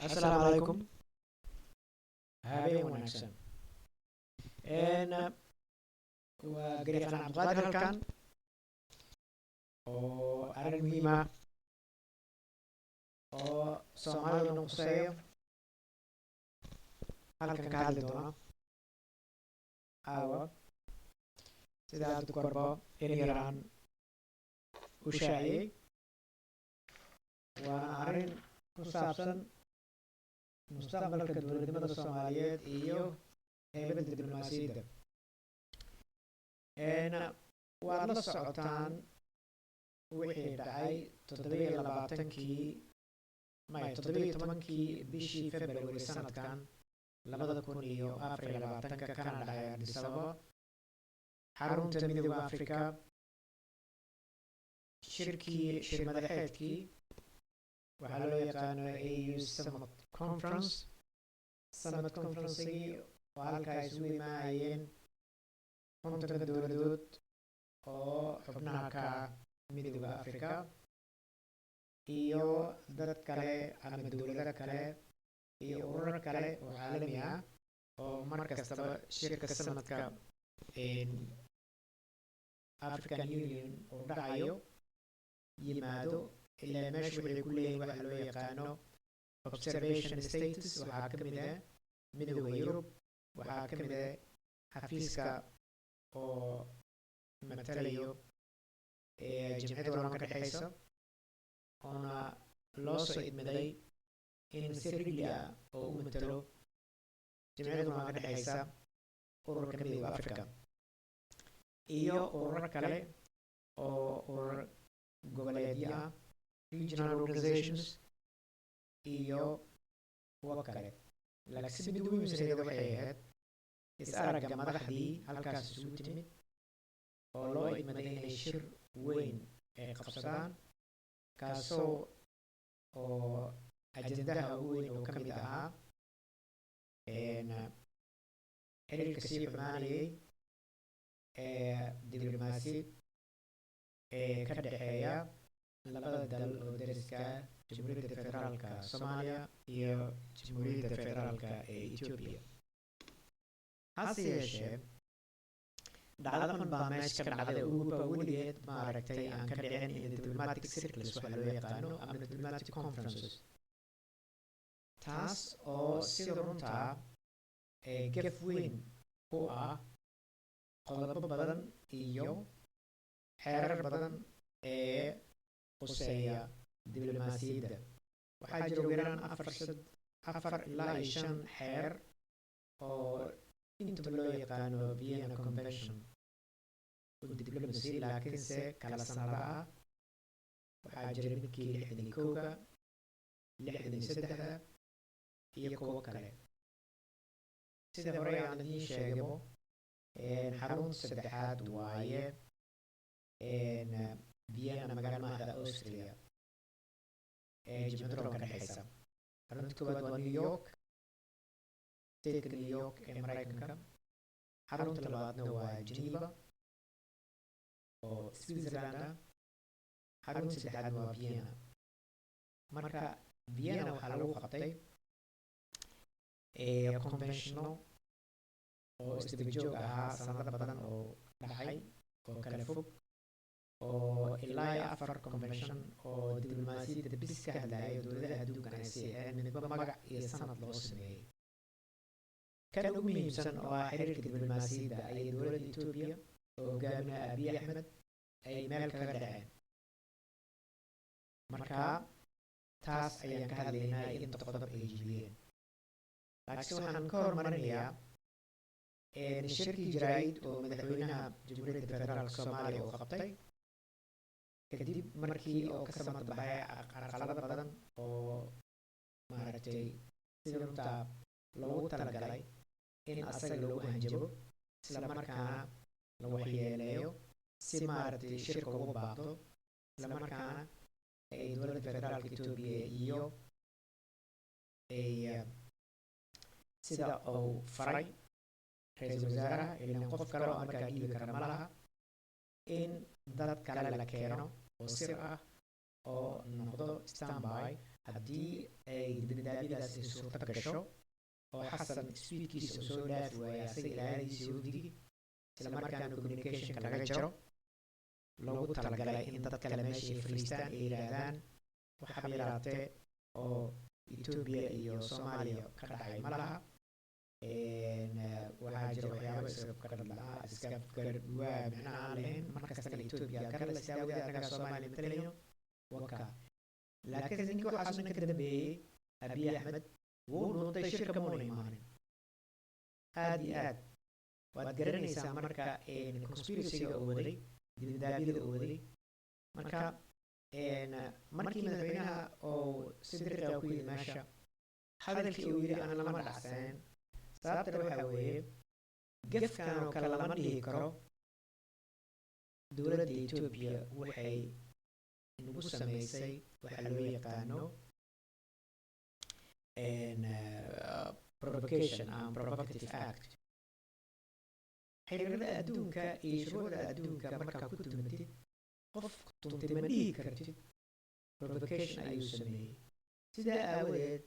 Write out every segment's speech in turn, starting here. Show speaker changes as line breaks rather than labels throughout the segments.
Assalaamu calaykum. Habeen wanaagsan. Een waa Garyaqaan Cabdiqaadir halkan oo arrin muhiim ah oo Soomaalida dhan quseeyo halkan ka hadli doona caawa sida hadda korba in yaraan u shaaciyey waana arrin ku saabsan mustaqbalka dowladnimada Soomaaliyeed iyo heybadda diblomaasiyadda. Een waad la socotaan wixii dhacay 17 bishii February sanadkan 2024 kana dhacay Addis Ababa xarunta Midowga Afrika shir madaxeedkii waxaa loo yaqaano AU Summit Conference-gii oo halkaa isugu imaanayeen 50 dowladood oo xubnaha ka ah Midowga Afrika iyo dad kale ama dowlado kale iyo ururo kale oo caalami ah oo mar kastaba shirka sanadka African Union oo dhacayo yimaado ilaa meesha waxay ku leeyihiin waxa loo yaqaano observation status. waxaa ka mid ah Midowga Yurub, waxaa ka mid ah xafiiska oo matalayo jamciyadda waranka dhexeysa oona loo soo idmaday in si rigli ah oo u matalo jamciyadda waranka dhexeysa ururka Midowga Afrika iyo ururo kale oo urur goboleedyo ah, regional organizations iyo kuwo kale. laakiin si mid ugu muhiimsaneeda waxay ahayd is aragga madaxdii halkaas isugu timid oo loo idmaday inay shir weyn ay qabsadaan kaasoo oo ajendaha ugu weyn oo ka mid ahaa xiriirka sii xumaanayay diblomaasiyad ka dhexeeya labada dal oo dariska Jamhuuriyadda Federaalka Soomaaliya iyo Jamhuuriyadda Federaalka ee Ethiopia. hase yeeshee dhacdo xun baa meesha ka dhacday uguba weligeed maaragtay aan ka dhicin in diplomatic circles waxa loo yaqaano ama diplomatic conferences, taas oo sida runtaa gaf weyn ku ah qodobo badan iyo xeerar badan ee quseeya diblomaasiyadda. waxaa jira ugu yaraan 4 ilaa 5 xeer oo intaba loo yaqaano Vienna Convention oo diblomacy, laakiinse kala sanada ah. waxaa jira midkii 61, 63 iyo kuwo kale. sida hore aan idiin sheegabo xarun saddexaad waaye Vienna magaalo madaxda Austria jamciyadda waranka dhexeysa. xarunta koowaad waa New York, stateka New York ee Mareykanka. xarunta labaadna waa Geneva oo Switzerland ah. xarunta saddexaadna waa Vienna. marka Vienna waxaa lagu qabtay conventional oo isdaba joog ahaa sanado badan oo dhacay oo kala fog oo ilaa 4 convention oo diblomaasiyadda bis ka hadlaya dowladaha adduunkan ay siiyeen midba magac iyo sanad loo sameeyey. kan ugu muhiimsan oo ah xiriirka diblomaasiyadda ayay dowladda Ethiopia oo hogaaminaya Abiy Ahmed ay meel kaga dhaceen. marka taas ayaan ka hadlaynaa inta qodob ay jibiyeen. laakiin waxaan ka hormarinayaa shirkii jaraa'id oo madaxweynaha Jamhuuriyadda Federaalka Soomaaliya uu qabtay kadib markii oo ka samad baxay carqalado badan oo maaragtay sida runtaa loogu talagalay in asaga loogu hanjabo isla markaana la waxyeeleeyo si maaragtay shirka ugu baaqdo, isla markaana ay dowladda federaalka Ethiopia iyo ay sida uu faray ra'iisul wasaaraha ilaa qof kale oo markaa dhiibi kara ma laha in dad kale la keeno oo sir ah oo noqdo standby haddii ay dibindaabyadaas ay suurto gasho oo xasan swiidkiisa uu soo dhaafi waaya asaga ilaaladiisa wafdigii isla markaana communicationka laga jaro loogu talagalay in dad kale meesha ay fariistaan ay yidhaahdaan waxaba yaraatee oo etoobiya iyo soomaaliya ka dhacay ma laha waxaa jira waxyaabo iskafgarwaa micno aan lahayn markastana etoobiya garle sidaa wadaad annagaa soomaaliya matalayno waka laakiin ninkii waxaas ninka dambeeyey abiy axmed wuu dhuuntay shirka muuna imaanin aad iyo aad waad garanaysaa marka conspiracyga oo waday dibindaabyada oo waday marka markii madaxweynaha oo si diriqa ku yidhi meesha hadalkii uu yidhi aan lama dhacsaneen sababtana waxaa weeye gefkan oo kale lama dhihi karo dowladda etoobiya waxay nagu samaysay waxaa loo yaqaano provocation and provocative act xiriirada adduunka iyo shuruucda adduunka markaa ku tumatid qof tuntay ma dhihi kartid provocation ayuu sameeyey sidaa aawadeed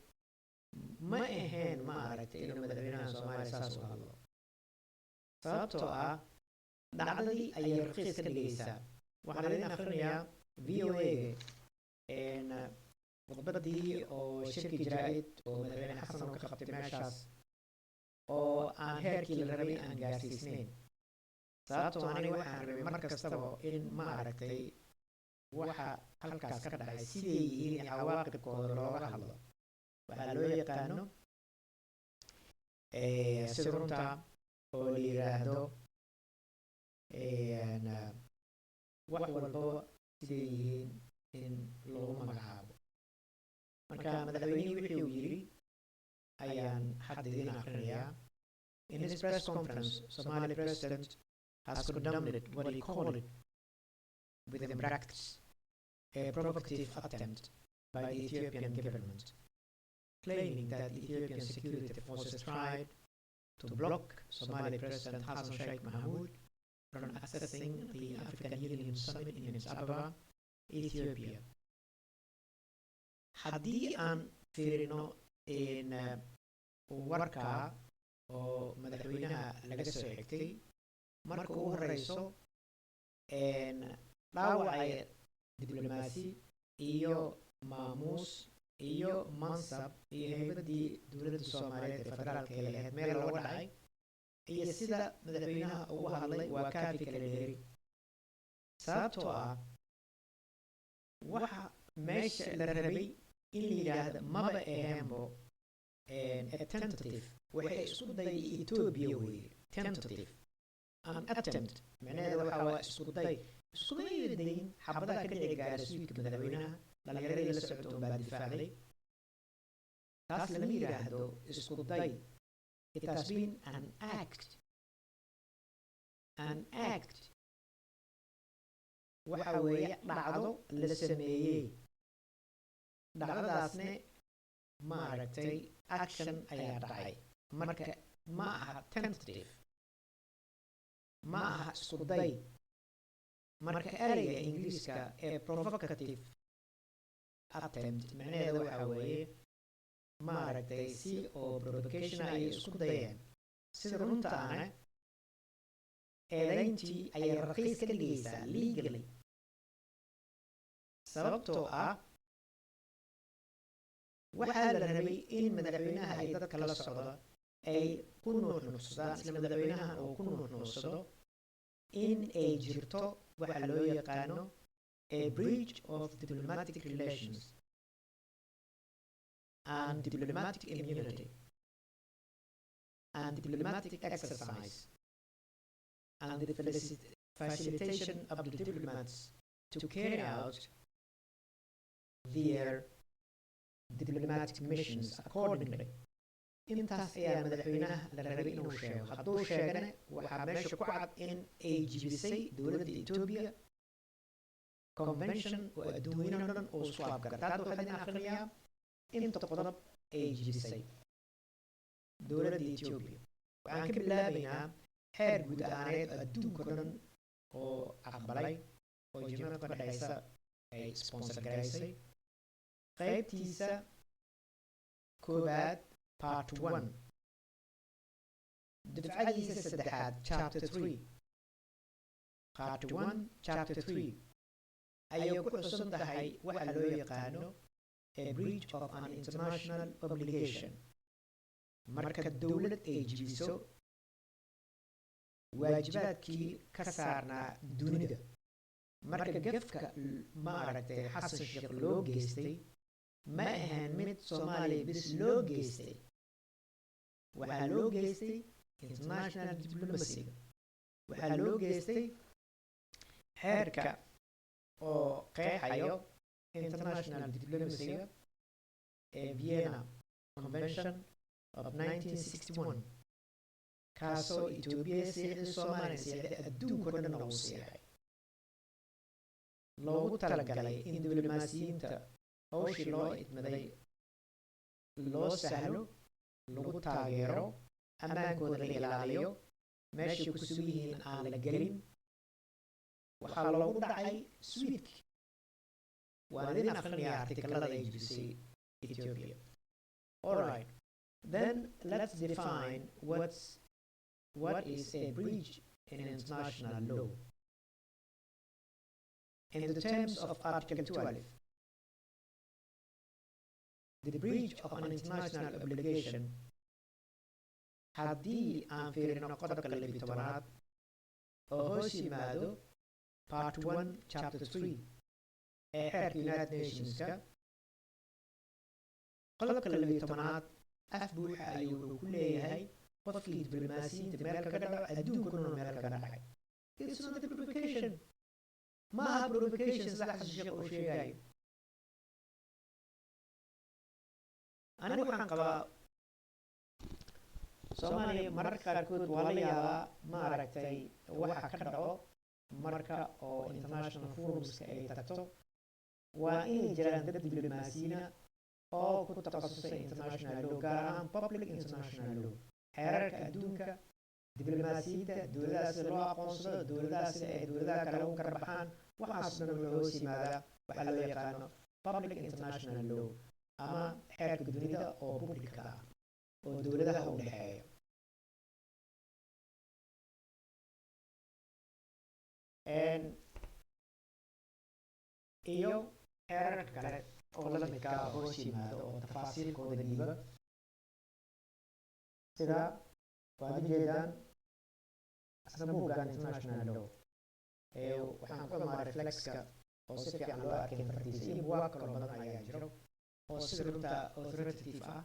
ma ahayn ma aragtay inuu madaxweynaha soomaaliya saas u hadlo sababtoo ah dhacdadii ayay raqiis ka dhigaysaa waxaan idin akhrinayaa v o a khudbadii oo shirki jaraa'id oo madaxweyne xasan uu ka qabtay meeshaas oo aan heerkii la rabay aan gaarsiisnayn sababtoo aniga waxaan rabay mar kastaba in ma aragtay waxa halkaas ka dhacay siday yihiin cawaaqibkooda looga hadlo waxaa loo yaqaano sida runta oo la yiraahdo wax walbo siday yihiin in lagu magacaabo marka madaxweynihii wuxuu yidhi ayaan hadda idin akrinayaa in his press conference Somali president has condemned what he called it within brackets a provocative attempt by the Ethiopian government claiming that Ethiopian security forces tried to block Somali President Hassan Sheikh Mohamud from accessing the African Union Summit in Addis Ababa, Ethiopia. haddii aan fiirino warka oo madaxweynaha laga soo xigtay marka ugu horeyso dhaawacay diblomaasi iyo maamuus iyo mansab iyo heybadii dowladda soomaaliyeed ee federaalka ee lahayd meel looga dhacay iyo sida madaxweynaha ugu hadlay waa kaafi kala dheeri sababtoo ah waxa meesha la rabay in la yidhaahdo maba aheenbo tentative waxay isku day Ethiopia weeye tentative an attempt macnaheedu waxa waa isku day iskuma yeedayn xabadaha ka dhici gaara suudka madaxweynaha dhalinyaradii la socota baa difaacday taas lama yidhaahdo isku day it has been an act waxa weeye dhacdo la sameeyey dhacdadaasne ma aragtay action ayaa dhacay marka ma aha tentative ma aha isku day marka ereyga ingiriiska ee provocative attempt macnaheedu waxa weeye ma aragtay si oo provocation ay isku dayeen sida runta ahna eedayntii ayay raqiis ka dhigaysaa legally sababtoo ah waxaa la rabay in madaxweynaha ay dadka la socda ay ku nuuxnuuxsadaan isla madaxweynahan oo ku nuuxnuuxsado in ay jirto waxa loo yaqaano a breach of diplomatic relations and diplomatic immunity and diplomatic exercise and the facilitation of the diplomats to carry out their diplomatic missions accordingly. intaas ayaa madaxweynaha la rabay inuu sheego hadduu sheegana waxaa meesha ku cad in ay jibisay dowladda Ethiopia convention oo adduunweynaha dhan oo isku afgartay hadda waxaan idin akrinayaa inta qodob ay jibisay dowladda Ethiopia waxaan ka bilaabaynaa xeer guud ahaaneed adduunka dhan oo aqbalay oo jimcada ka dhexaysa ay sponsor garaysay qaybtiisa كوباد Part 1 دفعة سدحات Chapter 3 Part 1 Chapter 3 أي كحسن تحي وحلو يقانو a breach of an international obligation marka dowlad ay jibiso waajibaadkii ka saarnaa dunida marka gefka ma aragtay xasan sheekh loo geystay ma ahaan mid Soomaaliya bis loo geystay waxaa loo geystay international diplomacy waxaa loo geystay xeerka oo qeexayo international diplomacy ee Vienna Convention of 1961 kaasoo Itoobiya siixday Soomaaliya siixday adduunka dhan uu siixay loogu talagalay in diblomaasiyiinta hawshii loo idmaday loo sahlo lagu taageero ammaankooda la ilaaliyo meeshay ku sugan yihiin aan la gelin waxaa loogu dhacay Sweden waa idin aqrinaya artikelada ay jibisay Ethiopia. All right, then let's define what is a breach in international law. In the terms of Article 12, the breach of an international obligation haddii aan fiirino qodobka 12aad oo hoos yimaado Part 1 Chapter 3 ee xeerka United Nationska qodobka 12aad af buuxa ayuu wuxuu ku leeyahay qofkii diblomaasiyiinta meel kaga dhaco adduunkuna meel kaga dhacay. It's not a provocation. Ma aha provocation sida xasan sheekh uu sheegayo. anigu waxaan qabaa Soomaaliya mararka qaarkood waa la yaabaa ma aragtay waxa ka dhaco marka oo international forumska ay tagto waa inay jiraan dad diblomaasiyiina oo ku takhasusay international law gaar ahaan public international law xeerarka adduunka diblomaasiyadda dowladaha sida loo aqoonsado dowladaha sida ay dowladaha kale ugu kala baxaan waxaas dhan wuxuu hoos yimaadaa waxaa loo yaqaano public international law ama xeerka dunida oo publicka ah oo dowladaha u dhexeeya iyo xeerarka kale oo la midka ah hoos yimaado oo tafaasiilkooda dhiiba sida waad ujeedaan asna buuggan international law waxaan ku imaa reflexka oo si fiican loo arkay fartiisa iyo buwaag kaloo badan ayaa jiro oo si runta authoritative ah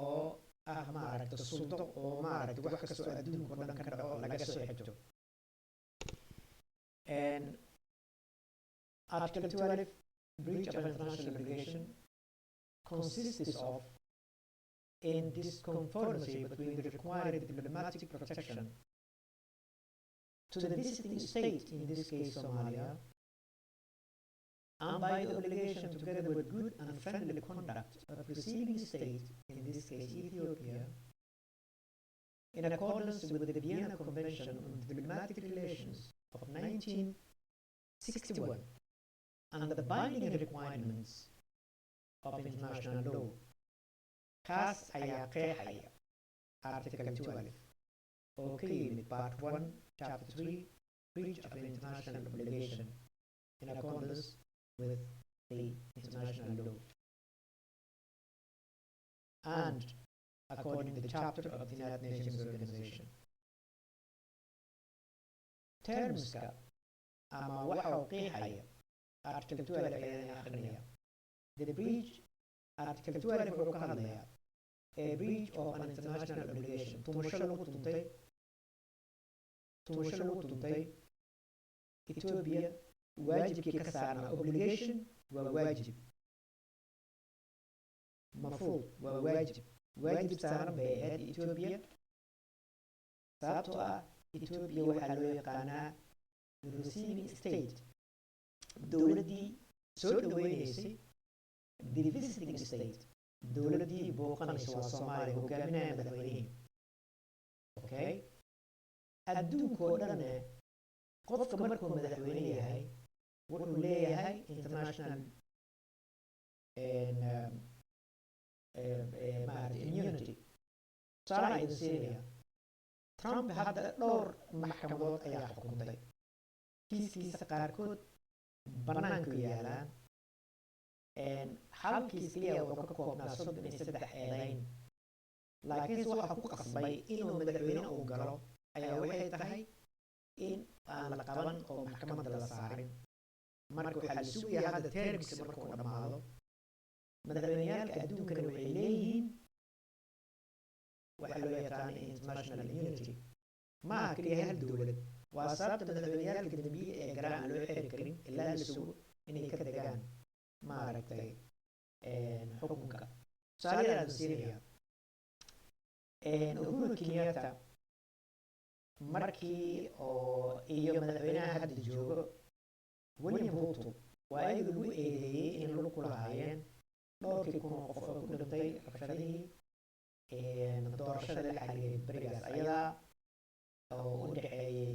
oo ah maaragta suldo oo maaragta wax kastoo adduunka oo dhan ka dhaco laga soo xigto Article 12 breach of international obligation consists of in disconformity between the required diplomatic protection to the visiting state, in this case Somalia, and by the obligation together with good and friendly conduct of receiving state, in this case Ethiopia, in accordance with the Vienna Convention on Diplomatic Relations of 1961 and the binding requirements of international law. Kaas ayaa qeexaya Article 12 oo ka yimid Part 1 Chapter 3 breach of an international obligation in accordance with the international law and according to the chapter of the United Nations Organization. Termska ama waxa uu qeexaya Article 12 ayaan akhrinaya. The breach Article 12 wuxuu ka hadlayaa a breach of an international obligation tumasho lagu tuntay Ethiopia waajibkii ka saarnaa obligation waa waajib mafruud waa waajib saaran bay ahayd Ethiopia sababtoo ah Ethiopia waxaa loo yaqaanaa the receiving state dowladdii soo dhaweynaysay the visiting state dowladdii booqanaysa waa Soomaaliya hogaaminaya madaxweynihii okay adduunka oo dhan qofka markuu madaxweyne yahay wuxuu leeyahay international tusaale idin siinaya trump hadda dhowr maxkamadood ayaa xukuntay kiiskiisa qaarkood bannaanku yaalaan hal kiis keliya wuxuu ka koobnaa 33 eedayn laakiinse waxa ku qasbay inuu madaxweyne uu galo ayaa waxay tahay in aan la qaban oo maxkamadda la saarin marka waxaa la sugayaa hadda termkiisa markuu dhammaado madaxweyneyaalka adduunkana waxay leeyihiin waxa loo yaqaan international immunity ma aha keliya hal dowlad waa sababta madaxweyneyaalka dambiye ee galaan aan loo xiri karin ilaa la sugo inay ka degaan maaragtay xukunka tusaale yar aan siinaya Uhuru Kenyatta markii oo iyo madaxweynaha hadda joogo William Ruto waa ayaga lagu eedeeyey in lagu kulahaayeen dhowrkii kun oo qof oo ku dhintay rabshadihii doorashada la xiriiray berigaas ayadaa oo u dhexeeyey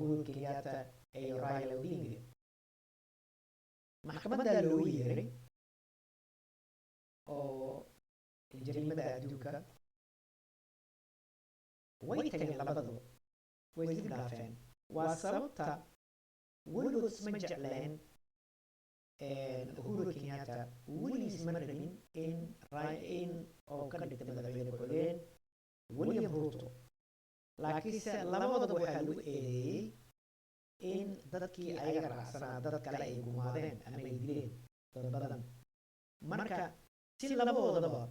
Uhuru Kenyatta iyo Raila Odinga maxkamadda loo yeeray oo jariimada adduunka way tageen labadaba way isdib dhaafeen waa sababta weligood isma jecleen Uhuru Kenyatta weligiis ma rabin in oo ka dhigta madaxweyne ku-xigeen William Ruto laakiinse labadaba waxaa lagu eedeeyey in dadkii ayaga raacsanaa dad kale ay gumaadeen ama ay dileen dad badan marka si labadoodaba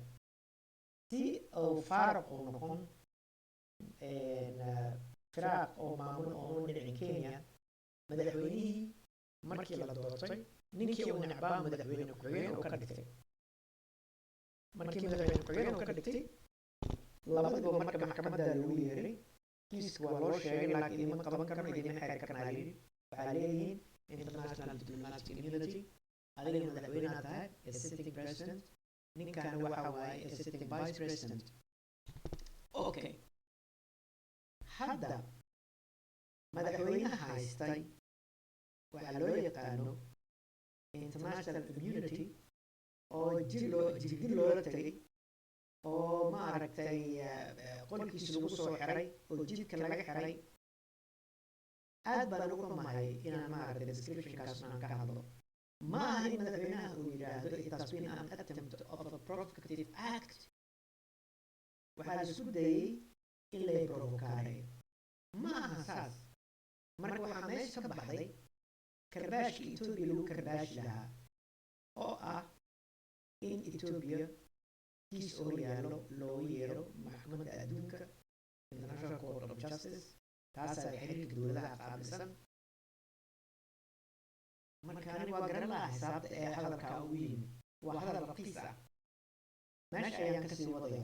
si uu faaruq uu noqon firaaq oo maamul oo dhinaca Kenya madaxweynihii markii la doortay ninkii uu necbaa madaxweyne ku-xigeen oo ka dhigtay markii madaxweyne ku-xigeen oo ka dhigtay labadaba marka maxkamadda lagu yeeray kiiska waa loo sheegay laakiin idima qaban karno idima xiri karnaa layidhi waxaa leeyihiin international diplomatic immunity adigana madaxweynaha tahay sitting president ninkana waxa waaye sitting vice president okay hadda madaxweynaha haystay waxaa loo yaqaano international immunity oo jirgil loola tagay oo maaragtay qolkiisa lagu soo xiray oo jidka laga xiray aad baan uga xumahay inaan maaragtay descriptionkaas aan ka hadlo ma aha in madaxweynaha uu yidhaahdo it has been an attempt of a provocative act waxaa la isku dayey in lay provokaareeyo ma aha saas marka waxaa meesha ka baxday karbaashkii Ethiopia lagu karbaashi lahaa oo ah in Ethiopia kiis oo yaalo loo yeero maxkamadda adduunka International Court of Justice taasaa xiriirka dowladaha qaabilsan marka ani waa garan lahaa xisaabta ee hadalkaa ugu yimi waa hadal raqiis ah meesha ayaan kasii wadaya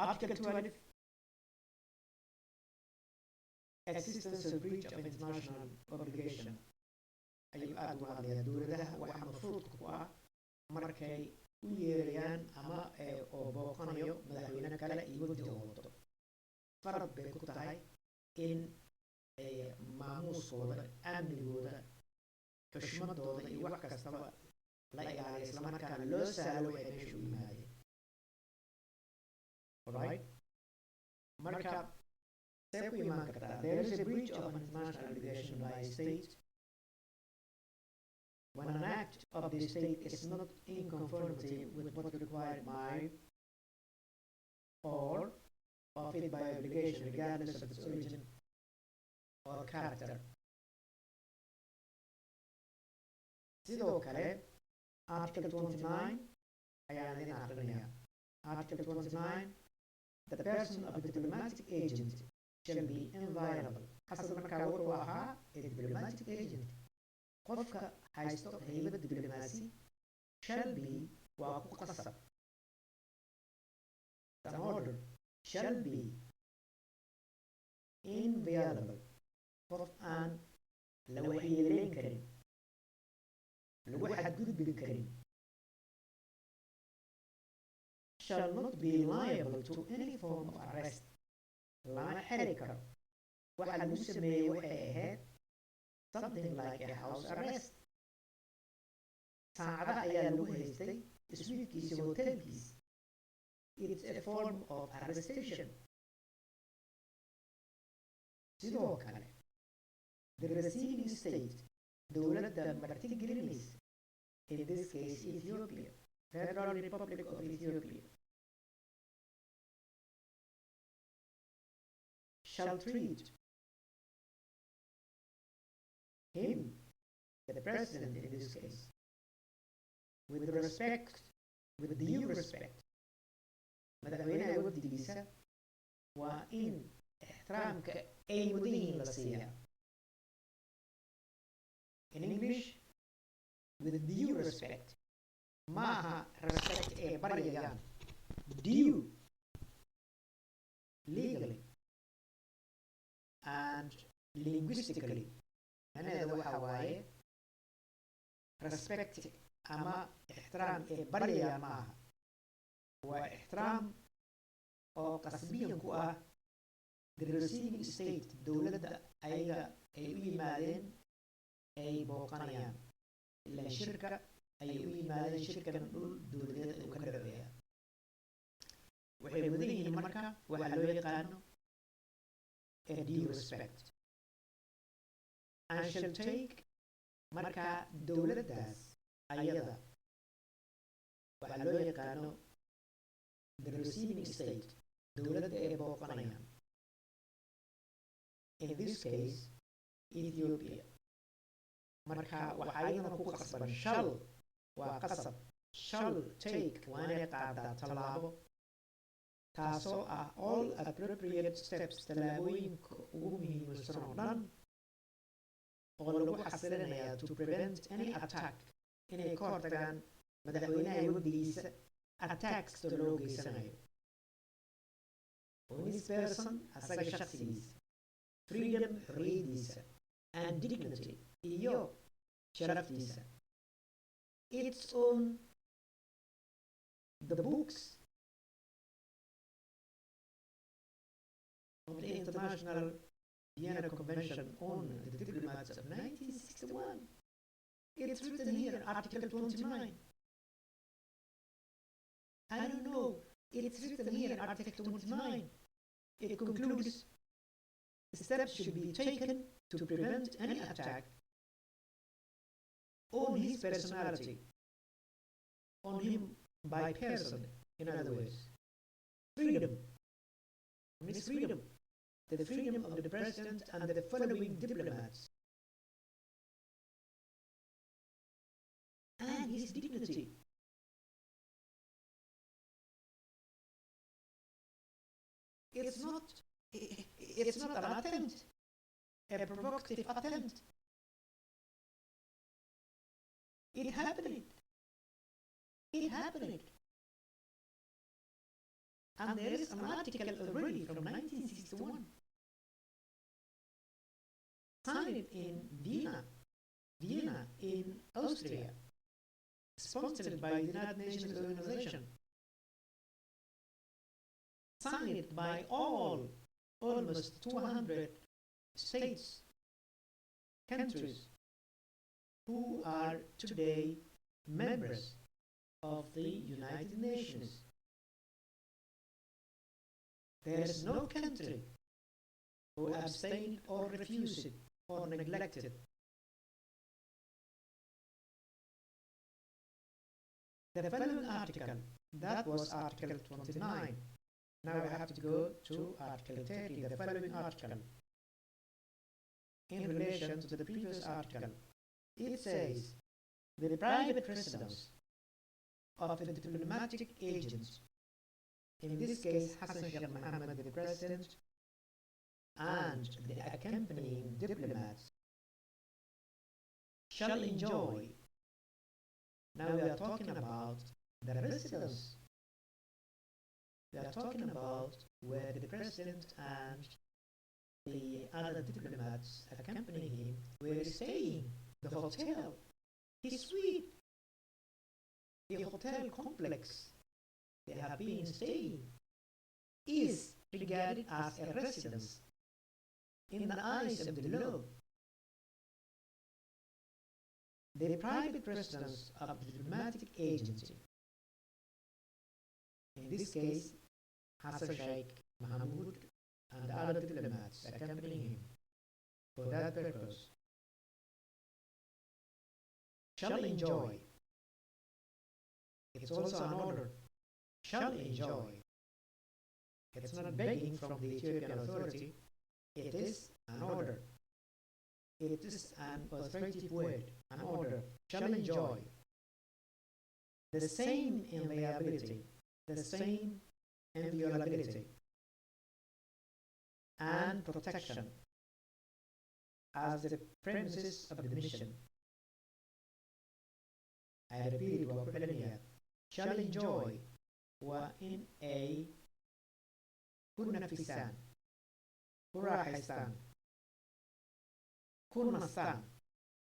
Article 12 existence of breach of international obligation ayuu aad uga hadlayaa dowladaha waxa mafruudka ku ah markay u yeerayaan ama oo booqanayo madaxweyne kale iyo wadi oo wato farad bay ku tahay in maamuuskooda amnigooda xushmadooda iyo wax kastaba la ilaaliyo islamarkaana loo sahlo waxay meesha u yimaadeen alright marka see ku imaan kartaa there is a breach of an international obligation by a state when an act of the state is not in conformity with what required by or of it by obligation regardless of its origin or character. Sidoo kale, Article 29 ayaan idin aqrinayaa. Article 29, the person of a diplomatic agent shall be inviolable. Asal markaa wuxuu ahaa a diplomatic agent. Qofka haysto haybad diblomaasi shall be waa ku qasab. An order shall be inviolable. Qof aan la waxyeeleyn karin lagu xadgudbin karin shall not be liable to any form of arrest lama xiri karo waxa lagu sameeyey waxay ahayd something like a house arrest saacada ayaa lagu haystay suitekiisa hotelkiisa. It's a form of arrestation. sidoo kale the receiving state dowladda martigelinaysa in this case Ethiopia, Federal Republic of Ethiopia, shall treat him, the president in this case, with respect, with due respect. madaxweynaha wafdigiisa waa in ixtiraamka ay mudan yihiin la siiyaa. In English, with due respect. maaha respect ee baryayaan. Due, legally and linguistically, macnaheedu waxa waaye respect ama ixtiraam ee baryayaan maaha, waa ixtiraam oo qasbiyan ku ah the receiving state, dowladda ayaga ay u yimaadeen ay booqanayaan. ilaa shirka ayay u yimaadeen, shirkan dhul dowladeed uu ka dhaceeya. waxay mudan yihiin marka waxa loo yaqaano a due respect. And shall take, marka dowladdaas ayada waxa loo yaqaano the receiving state, dowladda ay booqanayaan. In this case, Ethiopia. marka waxa ayadana ku qasban shall, waa qasab. shall take waa inay qaadaa tallaabo taasoo ah all appropriate steps, tallaabooyinka ugu muhiimsan oo dhan oo lagu xasilinayaa to prevent any attack, inay ka hortagaan madaxweynaha wafdigiisa attacks loo geysanayo. on his person, asaga shakhsigiisa, freedom, xorriyadiisa, and dignity, iyo sharaftiisa. Its own the books of the International Vienna Convention on the Diplomats of 1961. It's written here, Article 29. I don't know, it's written here, Article 29. It concludes steps should be taken to prevent any attack on his personality, on him by person, in other words. Freedom, on his freedom, the freedom of the president and the following diplomats, and his dignity. It's not an attempt, a provocative attempt. It happened. And there is an article already from 1961, signed in Vienna in Austria, sponsored by the United Nations Organization, signed by almost 200 states, countries, who are today members of the United Nations. There is no country who abstained or refused or neglected. The following article, that was Article 29. Now we have to go to Article 30, the following article. In relation to the previous article, it says, the private residence of the diplomatic agents, in this case Hassan Sheikh Mohammed, the president, and the accompanying diplomats, shall enjoy. Now we are talking about the residence. We are talking about where the president and the other diplomats accompanying him were staying, the hotel, his suite, the hotel complex they have been staying is regarded as a residence in the eyes of the law. The private residence of the diplomatic agency In this case, Hassan Sheikh Mohamud and other diplomats accompanying him for that purpose shall enjoy. It's also an order. Shall enjoy. It's not begging from the Ethiopian authority. It is an order. It is an authoritative word, an order. Shall enjoy the same inviolability, the same inviolability and protection as the premises of the mission. I repeat وأقول shall enjoy وإن أي كن نفسان كن راحستان كن نصان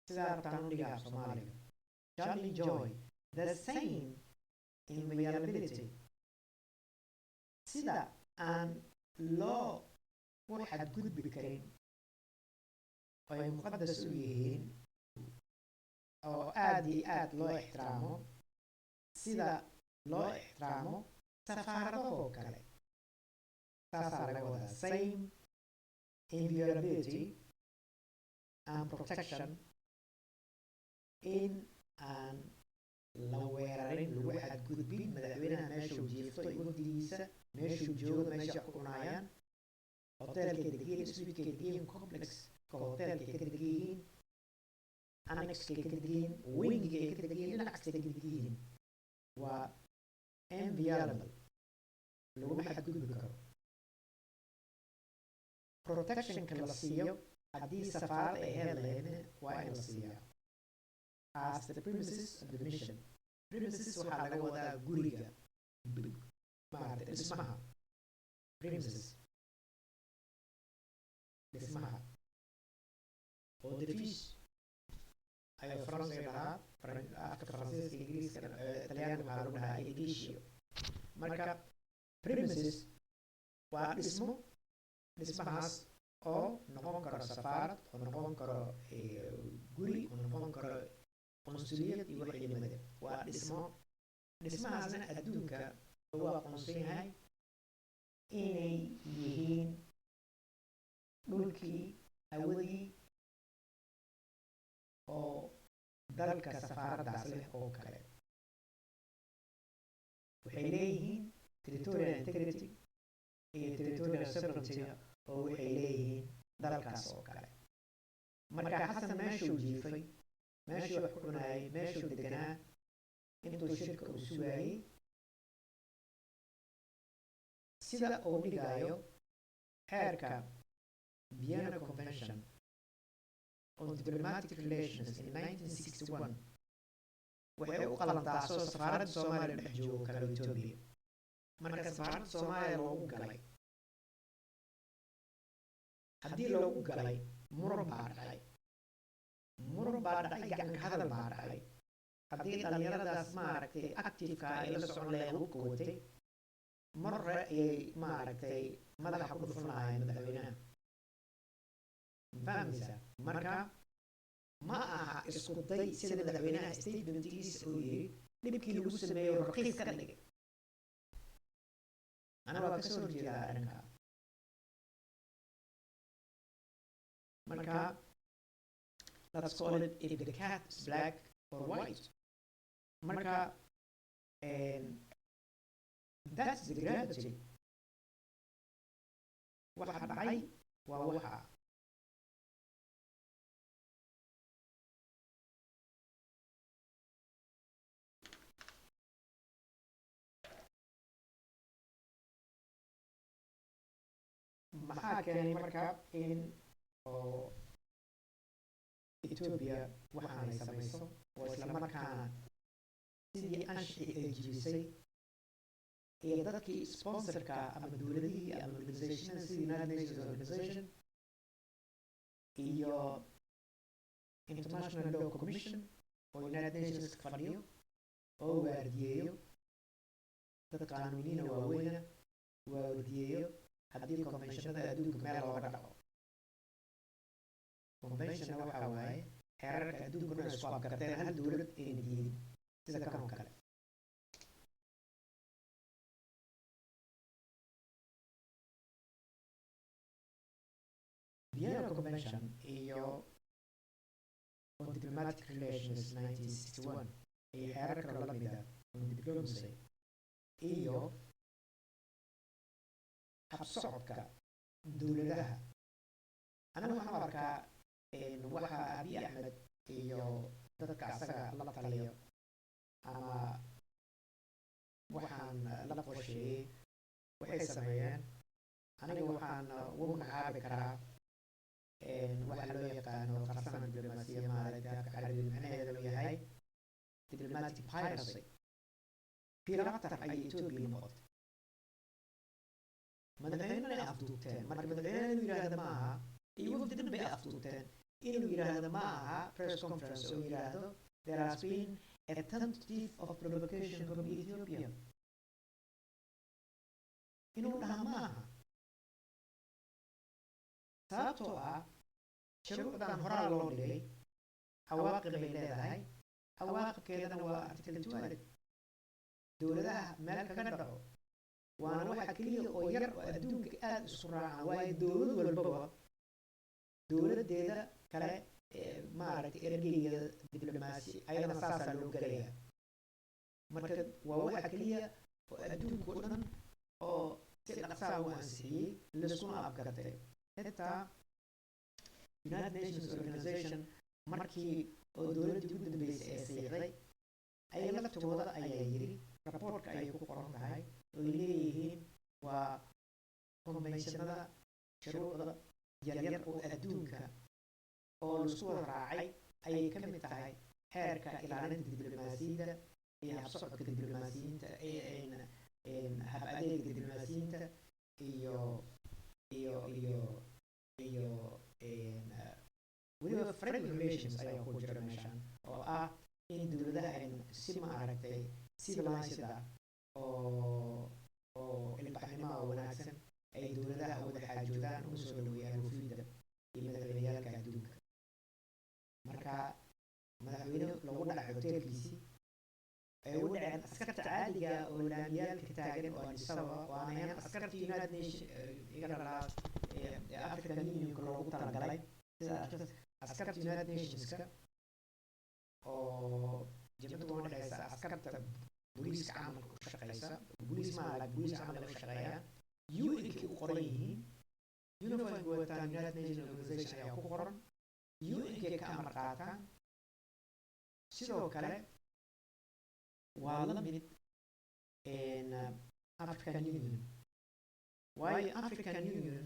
سيدار تانونيغا Somalia shall enjoy the same inviolability sida aan loo waxaad gudbi karin oo ay muqadas u yihiin oo aad iyo aad loo ixtiraamo sida loo ixtiraamo safaaradahoo kale saasaa laga wadaa same inviolability and protection in aan la weerarin lagu xadgudbin madaxweynaha meeshuu jiifto iyo wafdigiisa meeshuu joogo meesha ku cunayaan hoteelkay degan yihiin suudkay degan yihiin complexka hoteelkay ka degan yihiin annexkay ka degan yihiin wingay ka degan yihiin dhinacastay ka degan yihiin waa inviolable laguma xadgudbi karo protectionka la siiyo haddii safaarad ay heli lahaydna waa in la siiyaa as the premises of the mission. Premises waxaa laga wadaa guriga maaragtay dhismaha premises dhismaha oo defiis ayuu faransiga dhahaa afka faransiiska ingiriiska talyaaniga waxaa lagu dhahaa edificio marka premises waa dhismahaas oo noqon karo safaarad oo noqon karo guri oo noqon karo qonsuliyad iyo wixii lamida waa dhismahaasna adduunka lagu aqoonsan yahay inay yihiin dhulkii hawadii oo dalka safaaraddaas leh oo kale waxay leeyihiin territorial integrity iyo territorial sovereignty oo waxay leeyihiin dalkaas oo kale marka xasan meeshuu jiifay meeshuu wax ku cunayay meeshuu deganaa intuu shirka uu sugayay sida uu dhigayo xeerka Vienna Convention on Diplomatic Relations in 1961 waxay u qalantaa soo safaaradda Soomaaliya dhex joogo kale Itoobiya marka safaaradda Soomaaliya loogu galay haddii loogu galay muran baa dhacay gacan ka hadal baa dhacay haddii dhalinyaradaas maaragtay activeka ay la socon lahayn hubka watay marre ayay maaragtay madaxa ku dhufan lahaayeen madaxweynaha fahmaysaa marka ma aha isku day sida madaxweynaha statementigiisa uu yiri dhibkii lagu sameeyo raqiis ka dhigay ana waa kasoo horjeedaa arrinka marka let's call it if the cat is black or white marka that's the gravity waxa dhacay waa waxa maxaa keenay marka in oo Ethiopia waxaanay samayso oo isla markaana sidii anshixi ay jibisay iyo dadkii sponsorka ama dowladihii ama organizationada sida United Nations Organization iyo International Law Commission oo United Nations ka fadhiyo oo waardiyeeyo dad qaanuuniyiin waaweyna waardiyeeyo haddii conventionada adduunka meel looga dhaco convention waxa waaye xeerarka adduunkuna isku afgarteen hal dowlad ayna diidin sida kan oo kale Vienna Convention iyo on Diplomatic Relations 1961 iyo xeerar kale la mida on diplomacy iyo habsocodka dowladaha. Anigu waxaan u arkaa waxa Abiy Ahmed iyo dadka asaga la taliyo ama waxaan la qorsheeyey waxay sameeyeen. Aniga waxaan ugu magacaabi karaa waxa loo yaqaano farsama diblomaasiya maaragtay afka carabiga macnaheedu uu yahay diplomatic piracy. Piratar ayay Ethiopia noqotay. madaxweynena ay afduubteen. Marka madaxweynaha inuu yidhaahdo ma aha iyo wafdidan bay afduubteen. Inuu yidhaahdo ma aha press conference oo yidhaahdo there has been a tentative of provocation from Ethiopia. Inuu dhaha ma aha. sababtoo ah shuruucdan horaa loo dhigay cawaaqib bay leedahay. cawaaqibkeedana waa article 12. dowladaha meel kaga dhaco waana waxa keliya oo yar oo adduunka aad isu raacaan. waayo dowlad walbaba dowladeeda kale maaragtay ergeygeeda diblomaasi ayadana saasaa loo gelayaa. marka waa waxa keliya oo adduunka oo dhan oo si dhaqsaa u ansixiyey laiskuna afgartay. xitaa United Nations Organization markii oo dowladdii ugu dambeysay ee siixday ayaga laftooda ayaa yidhi raboortka ayay ku qoran tahay oo ay leeyihiin waa konvenshanada shuruucda yaryar oo adduunka oo laisku wada raacay ayay ka mid tahay xeerka ilaalinta diblomaasiyadda iyo habsocodka diblomaasiyiinta hab adeega diblomaasiyiinta iyo weliba frame relations ayaa ku jira meeshan oo ah in dowladaha aynu si maaragtay civilized ah oo ilbaxnimo oo wanaagsan ay dowladaha wada xaajoodaan una soo dhaweeyaan wafiida iyo madaxweyneyaalka adduunka. marka madaxweyne lagu dhacay hoteelkiisii ay u dhaceen askarta caadiga oo laamiyaalka taagan oo Addis Ababa waana ahayn askarta United Nations African Unionka loogu talagalay sida askarta United Nationska oo jimcada u dhexeysa askarta booliiska camalka u shaqeysa. booliis maaha booliis camal u shaqeeya UN-ka u qoran yihiin. uniform wataan United Nations Organization ayaa ku qoran. UN-ka ka amar qaataan. sidoo kale waa la mid African Union. waayo African Union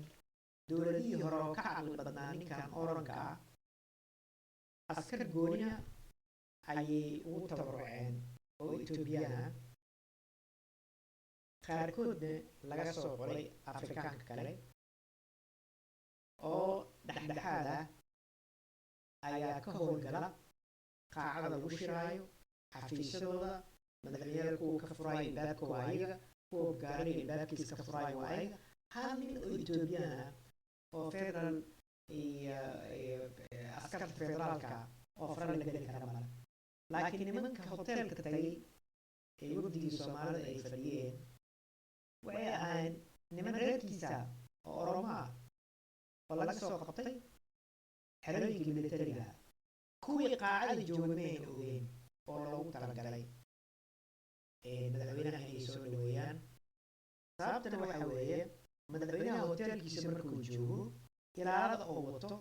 dowladihii hore oo ka caqli badnaa ninkan oranka ah askar gooniya ayay ugu tabaruceen oo Ethiopiana qaarkoodna laga soo qoray Afrikaanka kale oo dhexdhexaad ah ayaa ka howlgala qaacada lagu shiraayo xafiisyadooda. madaxweynaha kuwa ka furaayo ilbaabka waa ayaga, kuwa gaariga ilbaabkiisa ka furaayo waa ayaga. hal nin oo Ethiopian ah oo federal iyo askarta federaalka oo fara la geli kara male. laakiin nimanka hoteelka tagay ee wafdigii Soomaalida ay fadhiyeen waxay ahayn niman reerkiisa oo Oromo ah oo laga soo qabtay xerooyinkii militariga. kuwii qaacada joogay mayna ogeyn oo loogu talagalay madaxweynaha inay soo dhaweeyaan. sababtana waxa weeye madaxweynaha hoteelkiisa markuu joogo ilaalada oo wato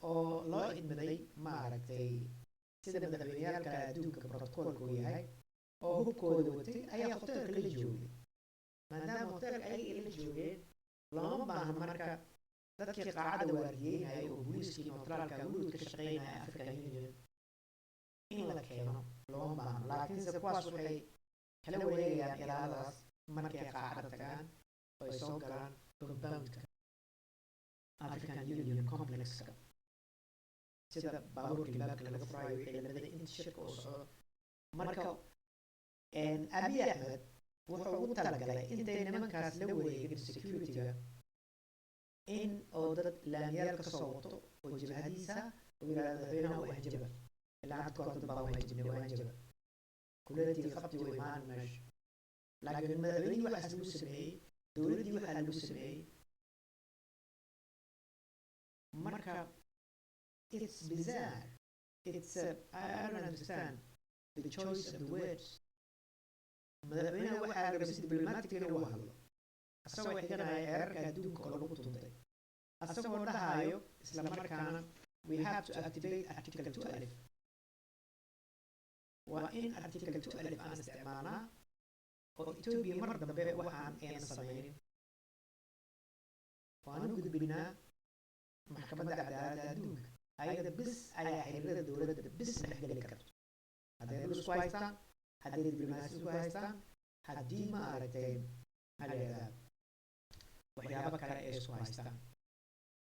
oo loo idmaday maaragtay sida madaxweyneyaalka adduunka protocolka uu yahay oo hubkooda watay ayaa hoteelka la joogay. maadaama hoteelka ayaga la joogeen looma baahna marka dadkii qaacada waardiyeynaya oo booliiskii neutraalka wuluud ka shaqeynaya African Union in la keeno looma baahna. laakiinse kuwaas waxay kala wareegayaan ilaaladaas markay qaacada tagaan oo ay soo galaan compoundka African Union complexka sida baabuurka ilbaabka laga furaayo wixii lamida inta shirka uu socdo. marka Abiy Ahmed wuxuu ugu talagalay intay nimankaas la wareegin security-ga in oo dad laamiyaal ka soo wato oo jabhadiisa oo yidhaahdo madaxweynaha u hanjaba. ilaa hadda kahor dad baa u hanjaba kuleetii qabti way imaan meesha. laakiin madaxweynihii waxaas lagu sameeyey, dowladdii waxaa lagu sameeyey marka it's bizarre. I don't understand the choice of the words. madaxweynaha waxaa la rabay si diblomatic inuu hadlo asagoo xiganaya xeerarka adduunka oo lagu tuntay asagoo dhahayo isla markaana we have to activate article 2 alif waa in article 2 alif aan isticmaalnaa oo Ethiopia mar dambe waxaan ayna samaynin waanu gudbinaa maxkamadda cadaaladda adduunka ayada bis ayaa xiriirada dowladda bis dhex geli karto hadday dhul isku haystaan hadday diblomaasi isku haystaan haddii ma aragtay haleedaa waxyaabo kale ay isku haystaan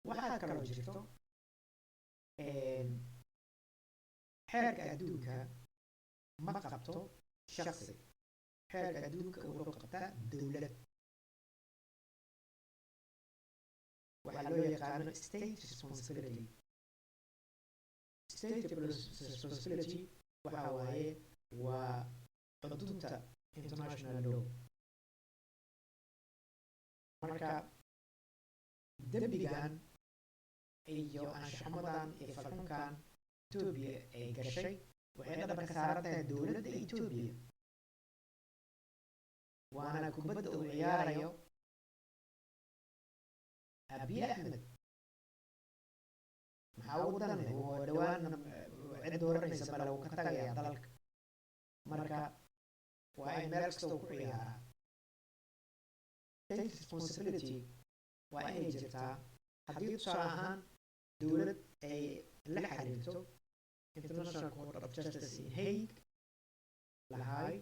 waxaa kaloo jirto xeerka adduunka ma qabto shakhsi xeerka adduunka wuxuu qabtaa dowlad waxaa loo yaqaano state responsibility waxaa waaye waa xudunta international law marka dembigan iyo anshaxmadan iyo falxunkan Ethiopia ay gashay waxay dhabar ka saaran tahay dowladda Ethiopia waana kubadda uu ciyaarayo Abiy Ahmed maxaa ugu dan leh oo dhawaan cid dooranaysa bal uu ka tagayaa dalka marka waa in meel kasta uu ku ciyaaraa state responsibility waa inay jirtaa haddii tusaale ahaan dowlad ay la xiriirto International Court of Justice in Hague lahay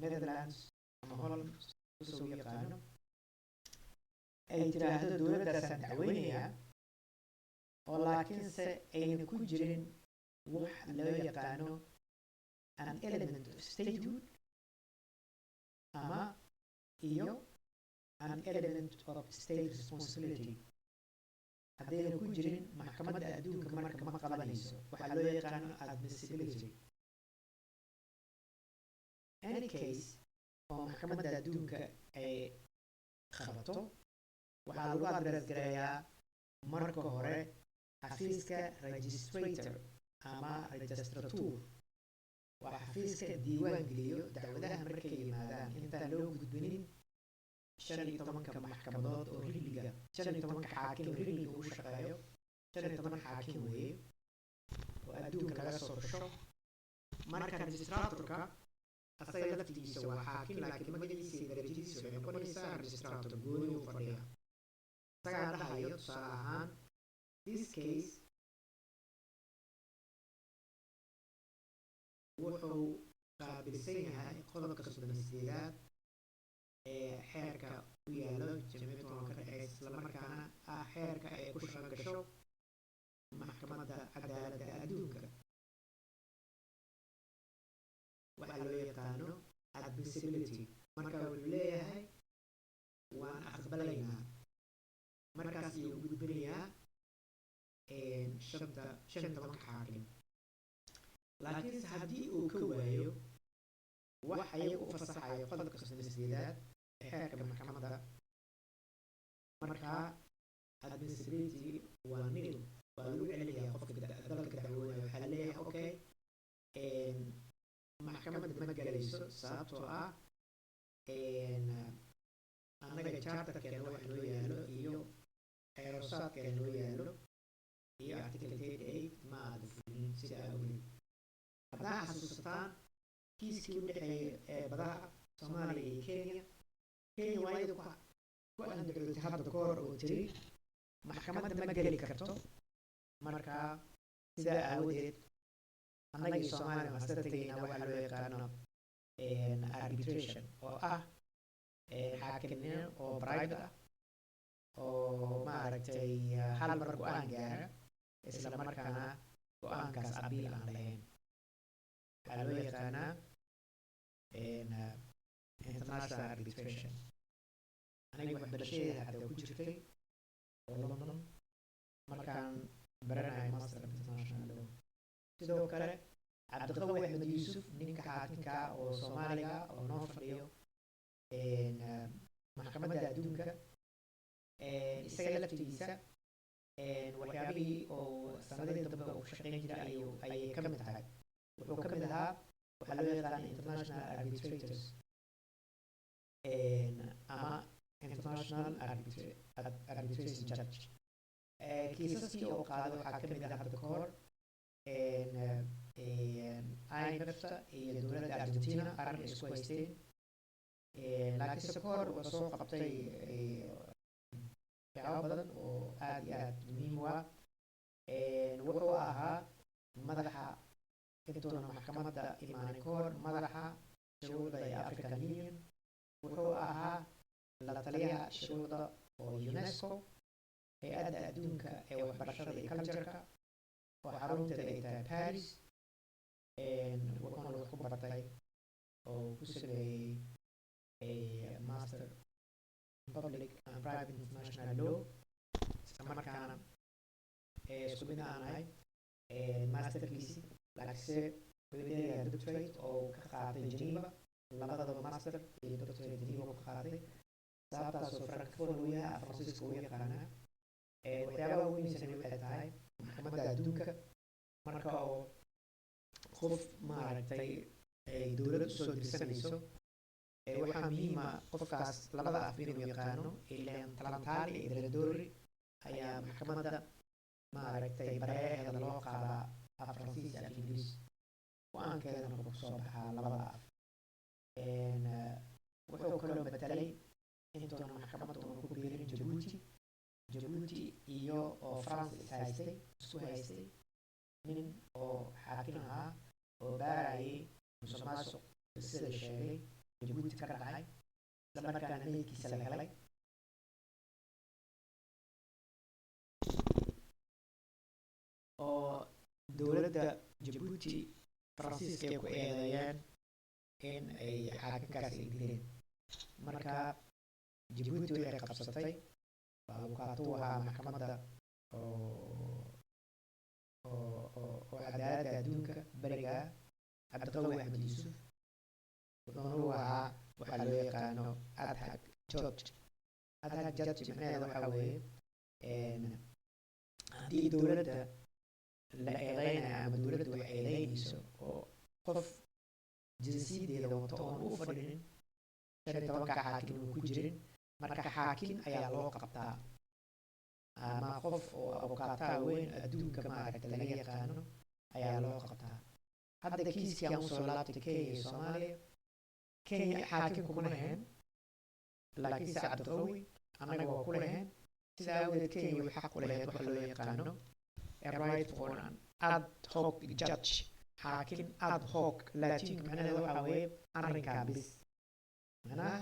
Netherlands ama Holland soo yaqaano ay tiraahdo dowladdaasaan dacweynayaa oo laakiinse ayna ku jirin wax loo yaqaano an element of statehood ama iyo an element of state responsibility haddayna ku jirin maxkamadda adduunka marka ma qabanayso waxaa loo yaqaano admissibility any case oo maxkamadda adduunka ay qabato waxaa lagu adres gareeyaa marka hore xafiiska registrator ama registratur waa xafiiska diiwaan geliyo dacwadaha markay yimaadaan intaan loo gudbinin 15 maxkamadood oo riliga 15 xaakim oo riliga uu shaqeeyo 15 xaakim weeye oo adduunka laga soo xusho marka registratorka asaga laftigiisa waa xaakim laakiin magaciisa iyo darajadiisa waxay noqonaysaa registrator gooni u fadhiya isagaa dhahayo tusaale ahaan this case wuxuu qaabilsan yahay qodobka 38aad ee xeerka u yaalo jamciyadda ka dhexeysa isla markaana ah xeerka ay ku shaqo gasho maxkamadda cadaaladda adduunka waxaa loo yaqaano admissibility marka wuxuu leeyahay waan aqbalaynaa markaas ayuu u gudbinayaa 15 xaakim laakiinse haddii uu ka waayo wax ayaga u fasaxayo qodobka 38aad ee xeerka maxkamadda markaa admissibility waa nil waa lagu celinayaa qofka dalka dacwoonaya waxaa leeyahay okay maxkamadda ma galayso sababtoo ah annaga charterkeena wax noo yaalo iyo xeerosaadkeena noo yaalo iyo article 38 ma aada fulin sida awgeed haddaa xasuusataan kiiskii u dhexeeyay ee badaha Soomaaliya iyo Kenya waa iyadu ku andacooday hadda kahor oo tiri maxkamadda ma geli karto markaa sidaa aawadeed annaga iyo Soomaaliya waan isla tegaynaa waxaa loo yaqaano arbitration oo ah xaakimnimo oo private ah oo maaragtay hal mar go-aan gaara isla markaana go-aankaas abiil aan lahayn waxaa loo yaqaanaa international arbitration aniga waxbarashadeeda xataa ku jirtay oo London markaan baranayo master of international law sidoo kale cabdiqawi axmed yuusuf ninka xaakimka oo Soomaaliga oo noo fadhiyo maxkamadda adduunka isaga laftigiisa waxyaabihii oo sanadii dambe uu ku shaqayn jiray ayay ka mid tahay. wuxuu ka mid ahaa waxaa loo yaqaan international arbitrators ama international arbitration judge. kiisaskii oo qaaday waxaa ka mid ah hadda ka hor IMF-ta iyo dowladda Argentina arrin isku haysteen. laakiinse ka hor wuxuu soo qabtay waxyaabo badan oo aad iyo aad muhiim u ah. wuxuu ahaa madaxa intuuna maxkamadda imaanin ka hor madaxa shuruucda ee African Union. wuxuu ahaa la taliyaha shuruucda oo UNESCO, hay-adda adduunka ee waxbarashada iyo culture-ka oo xarunteeda ay tahay Paris. wuxuuna wax ku bartay oo ku sameeyey master public and private international law, isla markaana isku mid aan ahay masterkiisi laakiinse weligeeda doctorate oo ka qaatay Geneva. labadaba master iyo doctorate Geneva ka qaatay, sababtaasoo francophone uu yahay, Faransiiska uu yaqaanaa. waxyaabaha ugu muhiimsan waxay tahay maxkamadda adduunka marka oo qof maaragtay ay dowlad usoo dirsanayso, waxaa muhiima qofkaas labada af inuu yaqaano. ileen talantaali iyo daladoori ayaa maxkamadda maaragtay bareeheeda loo qaadaa af Faransiis af Ingiriis, go-aankeedana wuxuu kusoo baxaa labada af. wuxuu kaloo bedelay intuuna maxkamadda uuna ku biirin Jabuuti iyo oo France isku haystay nin oo xaakim ahaa oo baarayay musuqmaasuq sida la sheegay Jabuuti ka dhacay, isla markaana meydkiisa la helay. oo dowladda Jabuuti Faransiiska ay ku eedeeyeen in ay xaakimkaas ay dileen. marka Jabuuti waxay qabsatay abukaatu ahaa maxkamadda oo cadaaladda adduunka beriga Cabdiqawi Axmed Yuusuf. wuxuuna u ahaa waxaa loo yaqaano ad hoc judge. macnaheeda waxaa weeye haddii dowladda la eedeynayo ama dowladda wax eedeynayso oo qof jinsiyadeeda wato oon u fadhinin 15 xaakim uu ku jirin, marka xaakim ayaa loo qabtaa ama qof oo abukaataa weyn adduunka maaragta laga yaqaano ayaa loo qabtaa. hadda kiiskii aan usoo laabtay Kenya iyo Soomaaliya. Kenya xaakim kuma lahayn, laakiinse Cabdiqawi annaga waa ku lahayn. sidaa awgeed Kenya way xaq u lahayd waxa loo yaqaano a right for an ad hoc judge. xaakim ad hoc Latin macnaheeda waxaa weeye arrinkaa bis. macnaha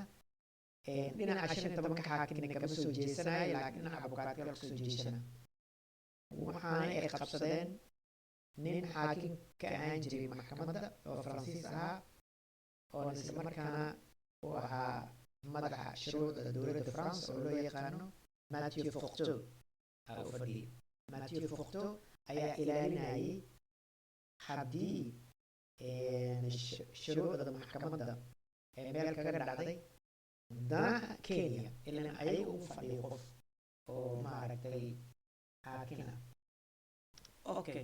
dhinaca 15 xaakimna kama soo jeesanayo, laakiin dhinaca abukaatiyada ka soo jeesana. waxaana ay qabsadeen nin xaakim ka ahaan jiray maxkamadda oo Faransiis ahaa, oo isla markaana uu ahaa madaxa shuruucda dowladda France oo loo yaqaano Mathieu Forteau. u fadhiyey Mathieu Forteau ayaa ilaalinayay haddii shuruucda maxkamadda ee meel kaga dhacday danaha Kenya, ilaan ayaga u fadhiyo qof oo maaragtay xaakim ah. okay,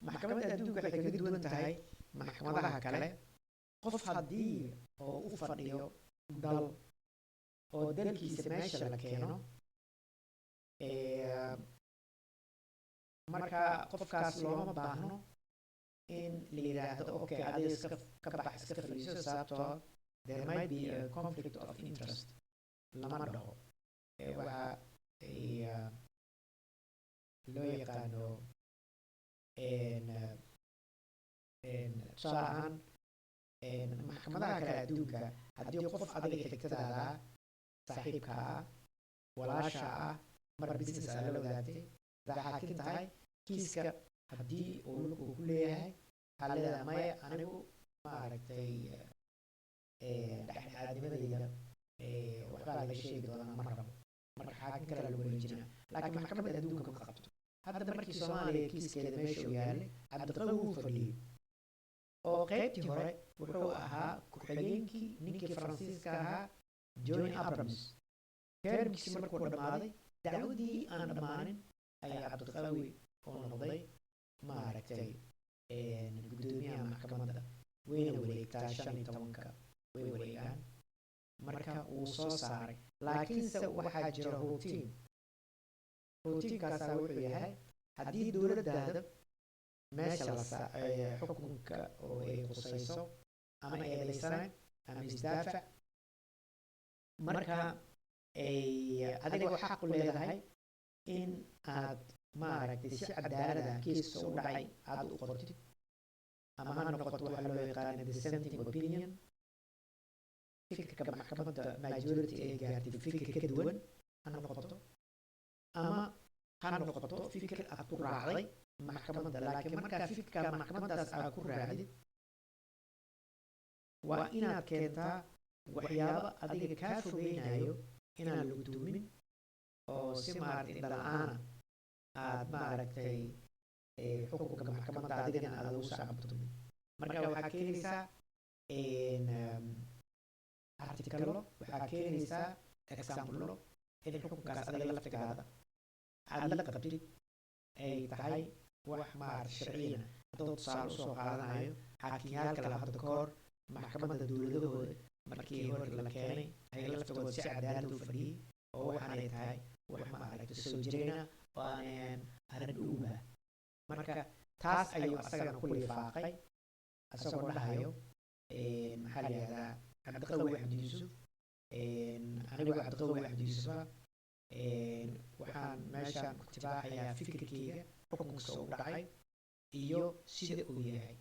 maxkamadda adduunka waxay kaga duwan tahay maxkamadaha kale. qof haddii oo u fadhiyo dal oo dalkiisa meesha la keeno, marka qofkaas looma baahno in la yiraahdo okay adiga iska ka bax iska fadhiiso, sababtoo there might be a conflict of interest. lama dhaho. waxa loo yaqaano tusaale ahaan maxkamadaha kale adduunka, haddii qof adiga xigtadaada saaxiibka ah walaasha ah mar business aa la wadaagtay daa xaakim tahay, kiiska haddii uu lug uu ku leeyahay waxaa leedahay maya anigu maaragtay dhexdhexaadnimadayda waxbaa laga sheegi doonaa ma rabo, marka xaakim kale lagu wareejinaa. laakiin maxkamadda adduunka ma qabto. hadda markii Soomaaliya kiiskeeda meesha uu yaalay, Cabdiqawi wuu fadhiyey oo qaybtii hore wuxuu ahaa ku-xigeenkii ninkii Faransiiska ahaa John Abrams. termkiisi markuu dhammaaday, dacwadii aan dhammaanin ayaa cabdiqawi oo noqday maaragtay guddoomiyaha maxkamadda wayna wareegtaa 15 way wareegaan marka uu soo saaray laakiinse waxaa jira routiinkaasaa wuxuu yahay haddii dowladdaada meesha xukunka oo ay qusayso ama eedaysane ama isdaafac marka ay adigoo xaq u leedahay in aad maaragtay si cadaalada kiiska u dhacay aad u qortid ama ha noqoto waxa loo yaqaana dissenting opinion fikirka maxkamadda majority ay gaartay fikir ka duwan ha noqoto ama ha noqoto fikir aad ku raacday maxkamadda laakiin markaa fikirka maxkamaddaas aad ku raacdid waa inaad keentaa waxyaabo adiga kaa fogeynayo inaan lagu duumin oo si maaragtay indhala-aana aad maaragtay xukunka maxkamadda adigana aad ugu sacabtumin marka waxaa keenaysaa artikalo waxaa keenaysaa examplo in xukunkaas adiga laftigaada aad la qabtid ay tahay wax maaragtay sharciyana haddoo tusaale usoo qaadanayo xaakimyaalka la hadda kahor maxkamadda dowladahooda markii hore la keenay ay laftooda si cadaalad u fadhiyey oo waxaanay tahay wax maaragtay soo jirayna oo aan arrin uba marka taas ayuu asagana ku lifaaqay asagoo dhahayo maxaa la yihahdaa cabdiqawi axmed yuusuf anigoo cabdiqawi axmed yuusufa waxaan meeshaan ku tibaaxayaa fikirkeyga xukunka u dhacay iyo sida uu yahay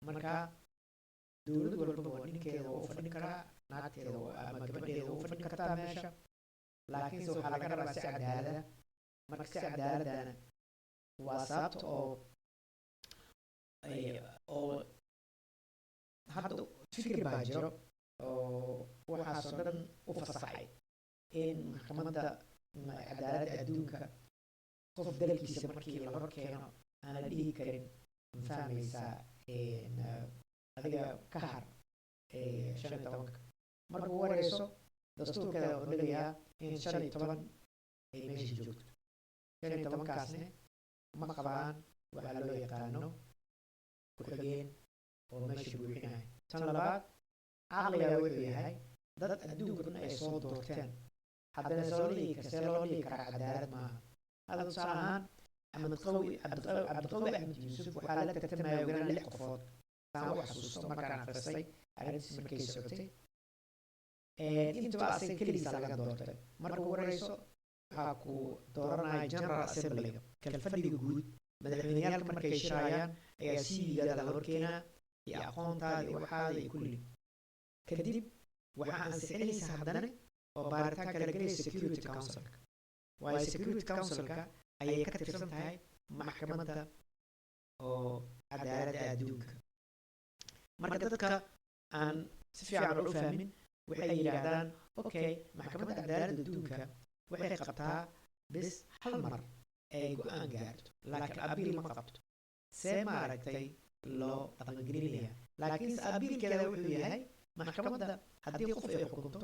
marka dowlad walbaba waa ninkeeda waa u fadhin karaa naagteeda ama gabadheeda waa u fadhin kartaa meesha laakiinse waxaa laga rabaa si cadaalada marka si cadaaladana waa sababta oo hadda fikir baa jiro oo waxaasoo dhan u fasaxay in maxkamadda cadaaladda adduunka qof dalkiisa markii la hor keeno aan la dhihi karin mafahmaysaa adiga ka har 15 marka ugu horeyso dastuurkeeda wuxuu dhigayaa in 15 ay meesha joogto 15kaasne ma qabaan waxaa loo yaqaano ku-xigeen oo meesha buuxinaya tan labaad caqliga wuxuu yahay dad adduunka dhan ay soo doorteen haddana see loo dhihi karaa cadaalad maaha hada tusaale ahaan cabdiqawi axmed yuusuf waxaa la tartamaya ogaana 6 qofood saan u xasuusto markaan akhristay arrintiis markay socotay intaba asaga keligiisa laga doortay marka ugu horeyso waxaa ku dooranaya general assemblyga kalfadhiga guud madaxweyneyaalka markay shirayaan ayaa cv-gaada la horkeenaa iyo aqoontaada iyo waxaada iyo kulli kadib waxaa ansixinaysa haddana oo baaritaanka la gelaya security councilka waayo security councilka ayay ka tirsan tahay maxkamadda oo cadaaladda adduunka marka dadka aan si fiican u fahmin waxay yidhaahdaan okay maxkamadda cadaaladda adduunka waxay qabtaa bis hal mar ay go-aan gaarto laakiin abiil ma qabto see maaragtay loo dhaqangelinaya laakiinse abiilkeeda wuxuu yahay maxkamadda haddii qof ay xukunto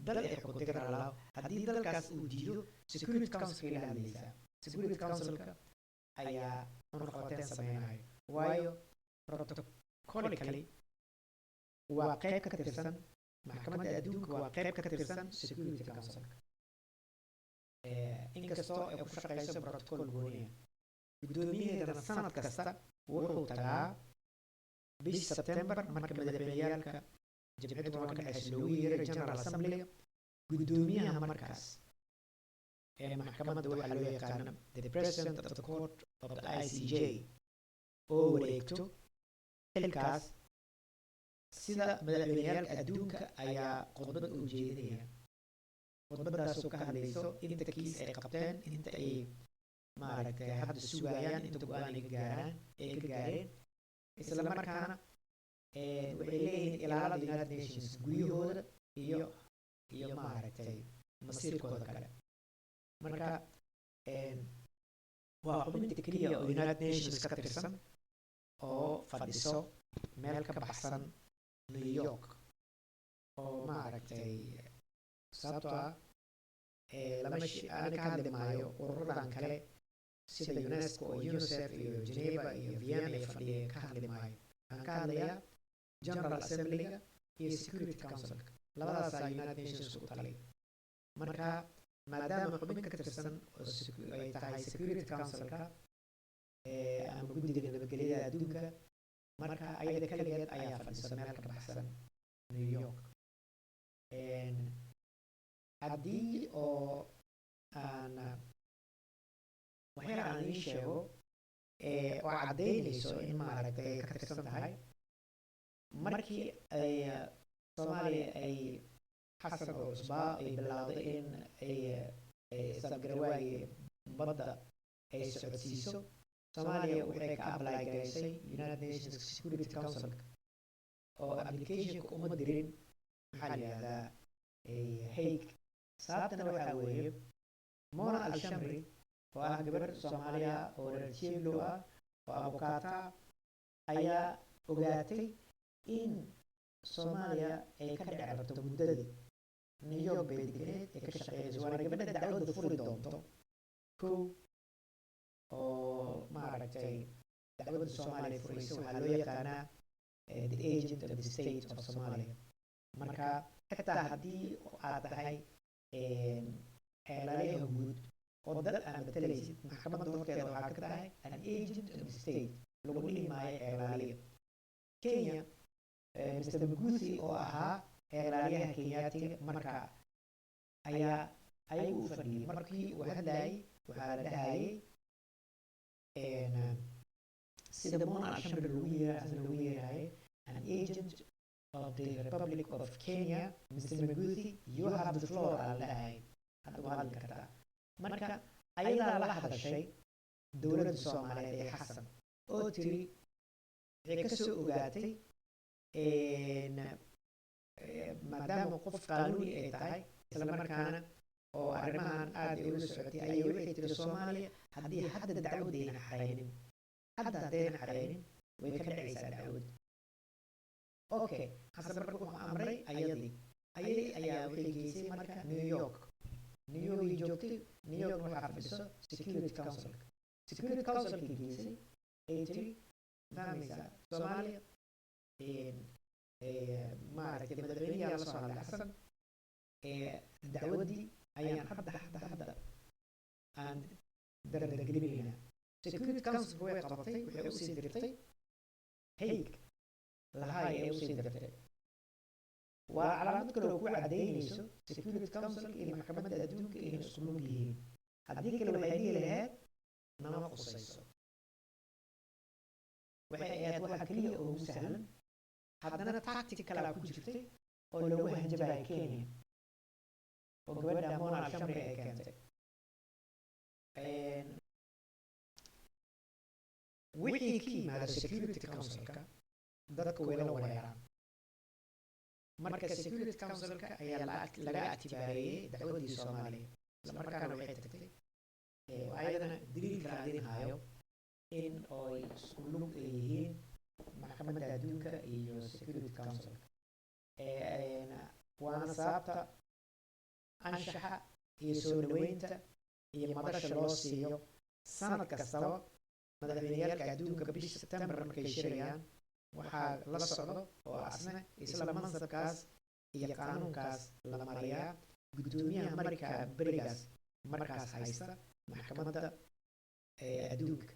dal ay xukuntay garalaaw haddii dalkaas uu diido security councilka la hadlaysaa security councilka ayaa cunaqabateen sameynayo waayo protocolically waa qayb ka tirsan maxkamadda adduunka waa qayb ka tirsan security councilka inkastoo ay ku shaqeyso protocol gooniya guddoomiyaheedana sanad kasta wuxuu tagaa bishii September marka madaxweyneyaalka jamciyadda tobanka dhexeysa loogu yeeray general assemblyga guddoomiyaha markaas maxkamadda waxaa loo yaqaana the president of the court of the ICJ oo wareegto xilkaas sida madaxweyneyaalka adduunka ayaa khudbad u jeedinaya khudbadaasoo ka hadlayso inta kiis ay qabteen inta ay maaragtay hadda sugayaan inta go-aan ay ka gaareen isla markaana waxay leeyihiin ilaalada United Nations guryahooda iyo maaragtay masiirkooda kale marka waa xubinta keliya oo United Nations ka tirsan oo fadhiso meel ka baxsan New York oo maaragtay sababtoo ah lama ana ka hadli maayo ururadan kale sida UNESCO oo UNICEF iyo Geneva iyo Vienna ay fadhiyeen ka hadli maayo. Waxaan ka hadlayaa General Assembly-ga iyo Security Council-ka. labadaasaa United Nations u talay. marka maadaama xubin ka tirsan oo ay tahay Security Council-ka ama guddiga nabadgelyada adduunka, marka ayada kaligeed ayaa fadhisa meel ka baxsan New York. haddii oo aan waxyar aan ii sheego oo caddaynayso in maaragtay ay ka tirsan tahay, markii ay Soomaaliya ay xasan oo cusbaa ay bilowday in ay isafgarwaagii badda ay socodsiiso, Soomaaliya waxay ka apply garaysay United Nations Security Council oo applicationka uma dirin maxaa la yidhahdaa Hague. sababtana waxaa weeye Mona Al-Shamri oo ah gabar Soomaaliya oo reer Chieflow ah oo abukaata ayaa ogaatay in Soomaaliya ay ka dhici rabto muddadii New York bay deganeed ay ka shaqeynayso, waana gabadha dacwadda furi doonto kow oo maaragtay dacwadda Soomaaliya furaysa waxaa loo yaqaanaa the agent of the state of Somalia. marka xitaa haddii aad tahay xeeladaha guud oo dad aan matalaysid, maxkamadda horteeda waxaa ka tahay an agent of the state, lagu dhihi maayo xeelaliya. Kenya, Mr. Miguthi oo ahaa xeelaliyaha Kenyaatiga marka ayaa ayagu u fadhiyey. markii uu hadlayay waxaa la dhahayay sida Mona Al-Shamri lagu yeerahay an agent of the Republic of Kenya, Mr. Miguthi, you have the floor aa la dhahayay, hadda waa hadli kartaa. marka ayadaa la hadashay dowladda Soomaaliyeed ee xasan oo tiri waxay ka soo ogaatay maadaama qof qaanuuni ay tahay isla markaana oo arrimahan aad ay ula socotay, ayay waxay tiri Soomaaliya haddii hadda dacwadayna xareynin, hadda haddayna xareynin way ka dhacaysaa dacwad. okay, xasan marka wuxuu amray ayadii ayaa waxay geysay marka New York ay joogtay. New York waxaa fadhiso Security Council-kii geysay ay tiri fahmaysaa Soomaaliya maaragtay madaxweynaha la soo hadlay xasan dacwaddii ayaan hadda aan dardargelinaynaa. Security Council way qabatay, waxay usii dirtay Hague lahaay ee usii dirtay. waa calaamad kale oo ku caddaynayso Security Council iyo maxkamadda adduunka inay isku lug yihiin. haddii kale waxay dhihi lahayd nama qusayso. waxay ahayd waxa keliya oo ugu sahlan. haddana tactic kalaa ku jirtay oo lagu hanjabaya Kenya oo gabadha Mona Al-Shamri ay keentay. wixii ka yimaada Security Council-ka dadka way la wareeraan. marka Security Council-ka ayaa laga activaayey dacwaddii Soomaaliya, isla markaana waxay tagtay ayadana daliilka raadinhayo in ay isku lug ay yihiin maxkamadda adduunka iyo Security Council-ka. waana sababta anshaxa iyo soo dhaweynta iyo madasha loo siiyo sanad kastaba madaxweyneyaalka adduunka bisha September markay shirayaan. waxaa la socdo oo asna isla mansabkaas iyo qaanuunkaas la mariyaa guddoomiyaha berigaas markaas haysta maxkamadda adduunka.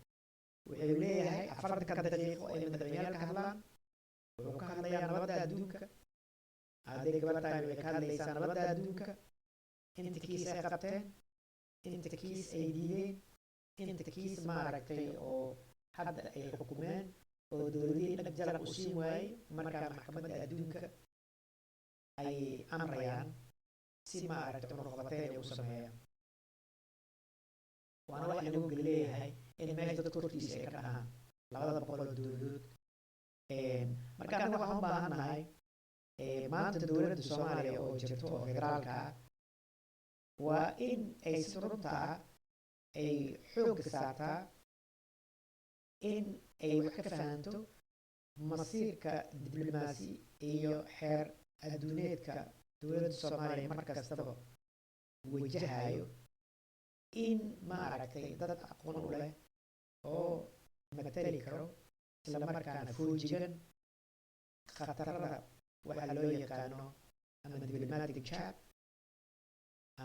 wuxuu leeyahay 40 daqiiqo ay madaxweyneyaalka hadlaan. wuxuu ka hadlayaa nabadda adduunka. hadday gabar tahay waxay ka hadlaysaa nabadda adduunka, inta kiis ay qabteen, inta kiis ay diideen, inta kiis maaragtay oo hadda ay xukumeen oo dowladihii dhag jalaq u siin waayey. markaa maxkamadda adduunka ay amrayaan si maaragtay cunaqabateyn ay u sameeyaan. waana wax lagu leeyahay in meesha dadka hortiisa ay ka dhahaan 200 oo dowladood. marka anaga waxaan u baahannahay maanta dowladda Soomaaliya oo jirto oo federaalka ah waa in ay si runta ah ay xoogga saartaa in ay wax ka fahanto masiirka diblomaasi iyo xeer adduuneedka dowladda Soomaaliya mar kastaba wajahayo in ma aragtay dad aqoon u leh oo matali karo isla markaana foojigan khatarada waxa loo yaqaano ama diplomatic jab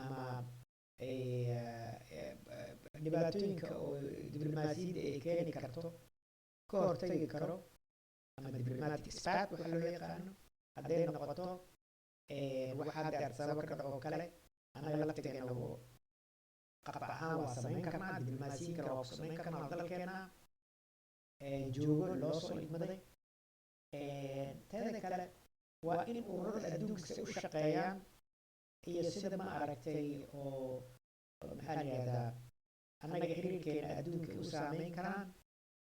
ama dhibaatooyinka oo diblomaasiyadda ay keeni karto ka hortagi karo ama diplomatic spat waxa loo yaqaano hadday noqoto waxaa diyaarsaba ka dhaco kale anaga laftigeena qab ahaan waa samayn karnaa diblomaasiyin kale waa ku samayn karnaa dalkeena joogo loo soo idmaday teeda kale waa in ururada adduunka si u shaqeeyaan iyo sida ma aragtay oo maxaa la yihahdaa annaga xiriirkeena adduunka u saameyn karaan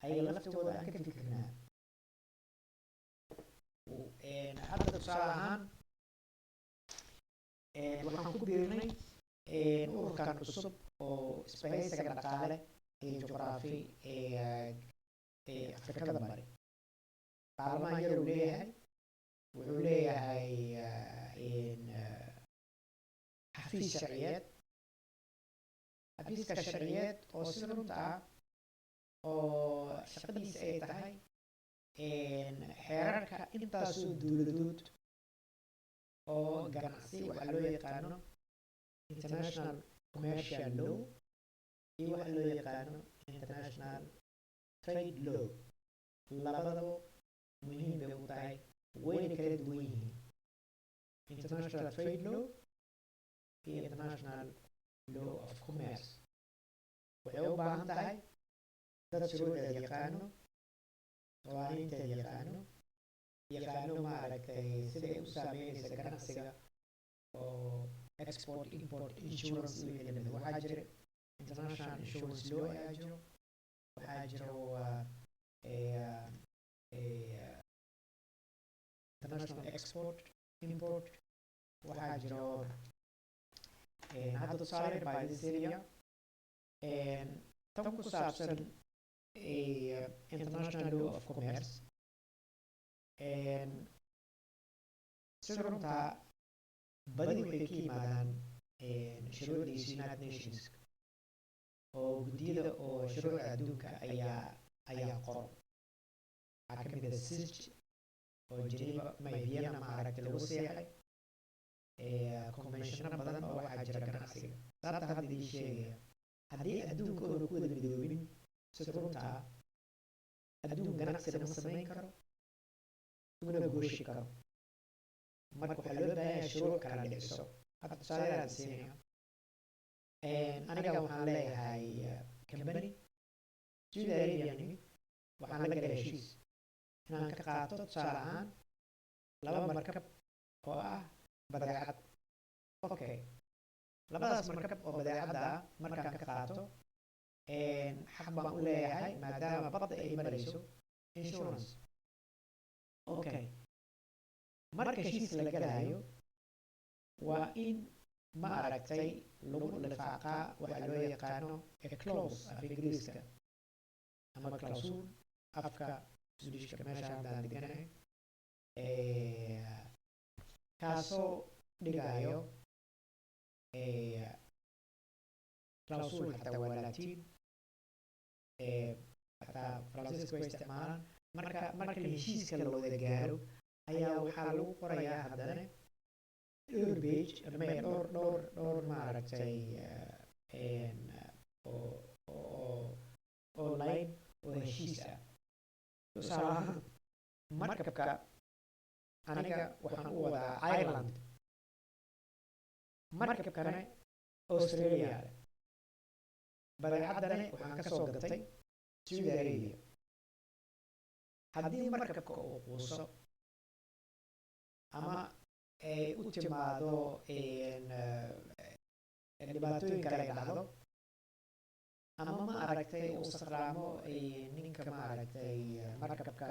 ayaga laftooda aan ka fikirnaa hadda tusaale ahaan waxaan ku biirnay ururkan cusub oo isbahaysiga dhaqaale iyo juqraafi afrikada bari baarlamaan yar uu leeyahay wuxuu leeyahay xafiis sharciyeed xafiiska sharciyeed oo sida runta ah oo shaqadiisa ay tahay xeerarka intaasoo dowladood oo ganacsi waxaa loo yaqaano international commercial law iyo waxa loo yaqaano international trade law labadaba muhiim bay u tahay wayna kala duwan yihiin international trade law iyo international law of commerce waxay u baahan tahay dad shuruucdeeda yaqaano qawaaniinteeda yaqaano ma aragtay siday u saameynaysa ganacsiga oo export import insurance wixii lamid waxaa jira international insurance law ayaa jiro waxaa jiro international export import waxaa jiro hadda tusaale by this area tan ku saabsan international law of commerce sida runtaa badi waxay ka yimaadaan shuruucdiisa united nations oo guddiyada oo shuruucda adduunka ayaa qoro waxaa ka mid ah sij oo geneva mayviana ma aragtay lagu seexay conventiono badan oo waxaa jira ganacsiga saata hadda idin sheegaya haddii adduunka oona ku wada midoobin sida runtaa adduun ganacsi lama samayn karo una gooshi karo marka waxaa loo baahan yahay shuruuc kala dhiciso hadda tusaaleaan siinaya aniga waxaan leeyahay company Saudi Arabia nimid waxaan la galay heshiis inaan ka qaato tusaale ahaan 2 markab oo ah badeecad okay labadaas markab oo badeecadda ah markaan ka qaato xaq baan u leeyahay maadaama badda ay marayso insurance okay marka heshiis la galaayo waa in ma aragtay lagu lifaaqaa waxa loo yaqaano a clause af ingiriiska ama clausul afka swedishka meesha haddaan deganahay kaasoo dhigayo clausul xataa waa latiin xataa faransiiska way isticmaalaan marka heshiiska la wada gaaro ayaa waxaa lagu qorayaa haddana dhowr page dhowr maaragtay oo line oo heshiis ah tusaale ahaan markabka aniga waxaan u wadaa Ireland markabkana Australia badeecadana waxaan ka soo gatay Saudi Arabia haddii markabka uu quuso ama ay u timaado dhibaatooyin kale ay dhacdo ama ma aragtay uu sakraamo ninka ma aragtay markabka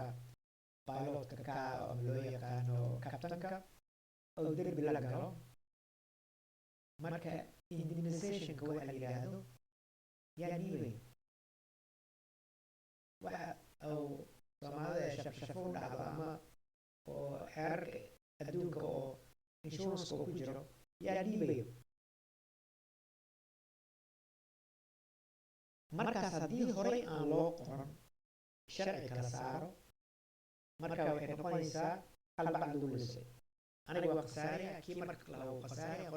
pilotka ka ama loo yaqaano captainka oo derbi la galo marka indemnizationka waxa la yidhaahdo yaa dhiibay waxa uu soomaalida shafshafo u dhacdo ama oo xeerarka adduunka oo insurance oo ku jiro yaa dhiibayo markaas haddii horey aan loo qoran sharci kala saaro marka waxay noqonaysaa hal bacd lagu lisay aniga waa khasaaraya kii marka kale waa khasaaraya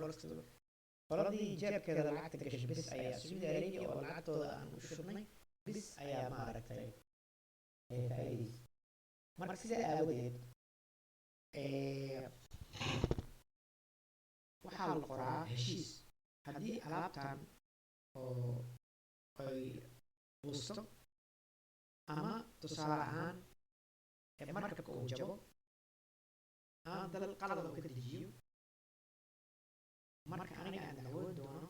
qoladii jeebkeeda lacagta gashay bis ayaa Saudi Arabia oo lacagtooda aan u shubnay bis ayaa maaragtay faa'iidaysa marka sidaa aawadeed waxaa la qoraa heshiis haddii alaabtan oo ay quusto ama tusaale ahaan markabka uu jabo ama dal qalad uu ka dejiyo marka aniga aan dacwoon doono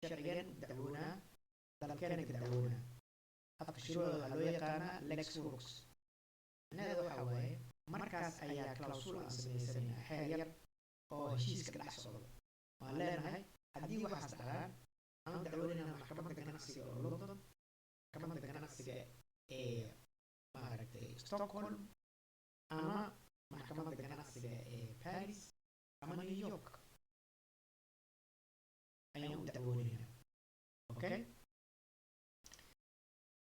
sharcigan dacwoonaa dalkeena ka dacwoonaa afka shuruucda waxaa loo yaqaanaa lex works macnaheeda waxaa waaye markaas ayaa clausul aan samaysanaynaa xeer yar oo heshiiska dhex socdo waan leenahay haddii waxaas dhacaan aan dacwoonayna maxkamadda ganacsiga oo London maxkamadda ganacsiga ee maaragtay Stockholm ama maxkamadda ganacsiga ee Paris ama New York ayaan u dacwoonaynaa okay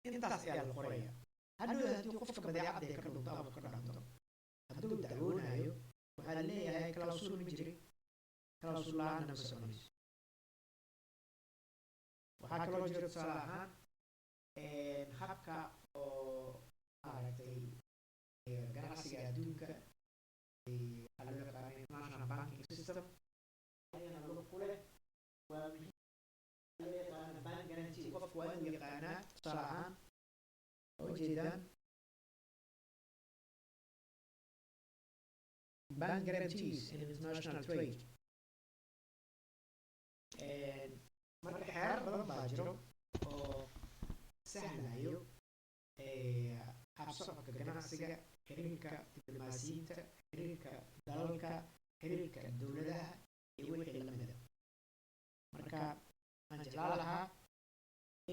intaas ayaa la qoraya hadhow haddii qofka badeecadda ay ka dhunto ama ka dhacdo hadduu dacwoonayo waxaa leeyahay clausul ma jirin clausul la-aanna ma soconayso waxaa kaloo jira tusaale ahaan habka oo maaragtay ganacsiga adduunka waxaa loo yaqaana international banking system ayana lug ku leh waa muhiim loo yaqaana bank guarantee qofku waa inuu yaqaanaa tusaale ahaan oo ujeedaan bank guarantees in international trade marka xeerar badan baa jiro oo sahlayo habsocodka ganacsiga xiriirka diblomaasiyiinta xiriirka dalalka xiriirka dowladaha iyo wixii lamida marka aan jeclaan lahaa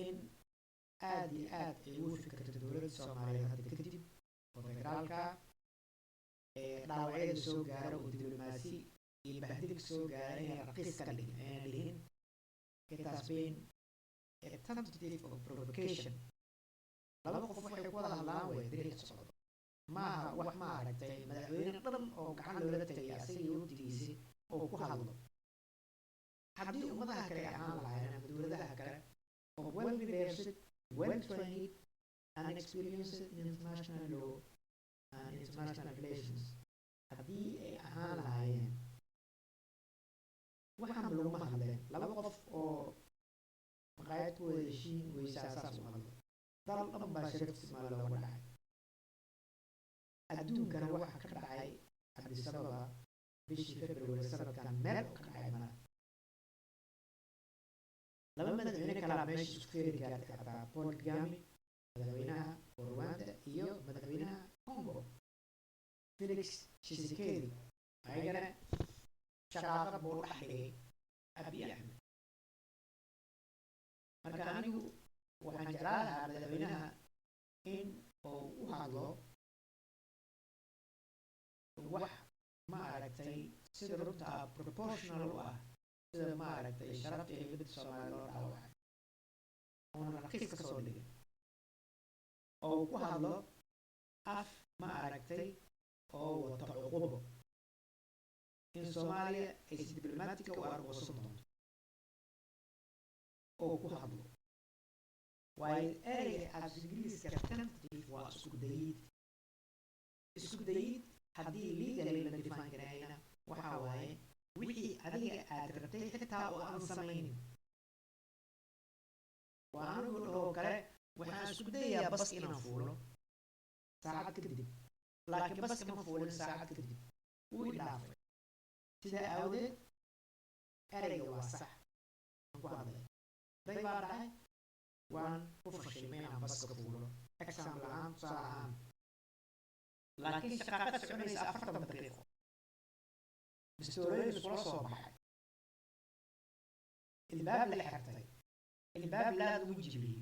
in aad iyo aad ay ugu fikirto dowladda Soomaaliyeed hadda kadib oo federaalka dhaawacyada soo gaaro oo diblomaasi iyo bahdilka soo gaaray inay raqiis ka dhigin ayaan dhihin it has been a tentative of provocation laba qof waxay ku wada hadlaan way dariiq socdo maaha wax maaragtay madaxweyne dhan oo gacan loola tagay asagii waqtigiisii oo ku hadlo haddii ummadaha kale ahaan lahaayeen ama dowladaha kale of well rehearsed well trained and experienced in international law and international relations haddii ay ahaan lahaayeen waxaan laguma hadleen laba qof oo maqaayad ku wada heshiin weysaa saas u hadlo dal dhan baa sharaftiismaa looga dhacay adduunkana waxa ka dhacay Addis Ababa bishii February sanadkan meel oo ka dhacay mana laba madaxweyne kalaa meesha isku feeri gaartay xataa Paul Kagame madaxweynaha Rwanda iyo madaxweynaha Congo Felix Tshisekedi ayagana shaqaaqa buu dhex dhigay Abiy Ahmed marka anigu waxaan jeclaan lahaa madaxweynaha in uu u hadlo wax maaragtay sida runta proportional u ah sida maaragtay sharafta iyo haybadda Soomaaliya loo dhaawacay oona raqiis ka soo dhigin oo ku hadlo af maaragtay oo wata cuqubo in Soomaaliya ay si diblomaatiga u argoosan doonto oo ku hadlo waayo ereyga af Ingiriiska tentative waa isku dayid haddii legally la define garayna waxaa waaye wixii adiga aad rabtay xitaa oo aan samaynin waa anigu oo kale waxaan isku dayayaa bas inaan fuulo saacad kadib laakiin baska ma fuulin saacad kadib wuu i dhaafay sidaa aawadeed ereyga waa sax aan ku hadlay day baa dhacay waan ku fashilmay inaan baska fuulo example ahaan tusaale ahaan laakiin shaqaaqada soconaysa 40 daqiiqo bistoolooyin iskula soo baxay ilbaab la xirtay ilbaab laad ugu jibiyey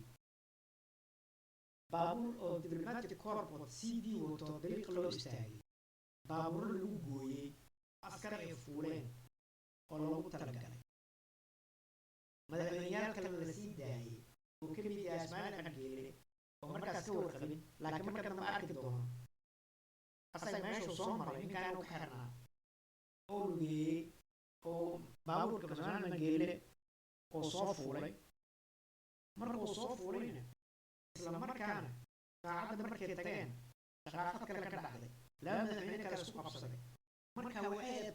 baabuur oo diplomatic corporate CD wato dariiq loo istaagay baabuur lagu gooyey askar ay fuuleen oo loogu talagalay madaxweynayaal kale la sii daayay وكم يدي اسماء انا قيل ومركز كور قبل لكن مركز ما اركي دونه اصلا ماشي وصومر ان كانوا كحرنا اولوي oo baabuurka masaan la geele oo soo fuulay markuu soo fuulayna isla markaana saacadda markay tageen shaqaaqad kale ka dhacday laba madaxweyne kale isku qabsaday marka waxay ahayd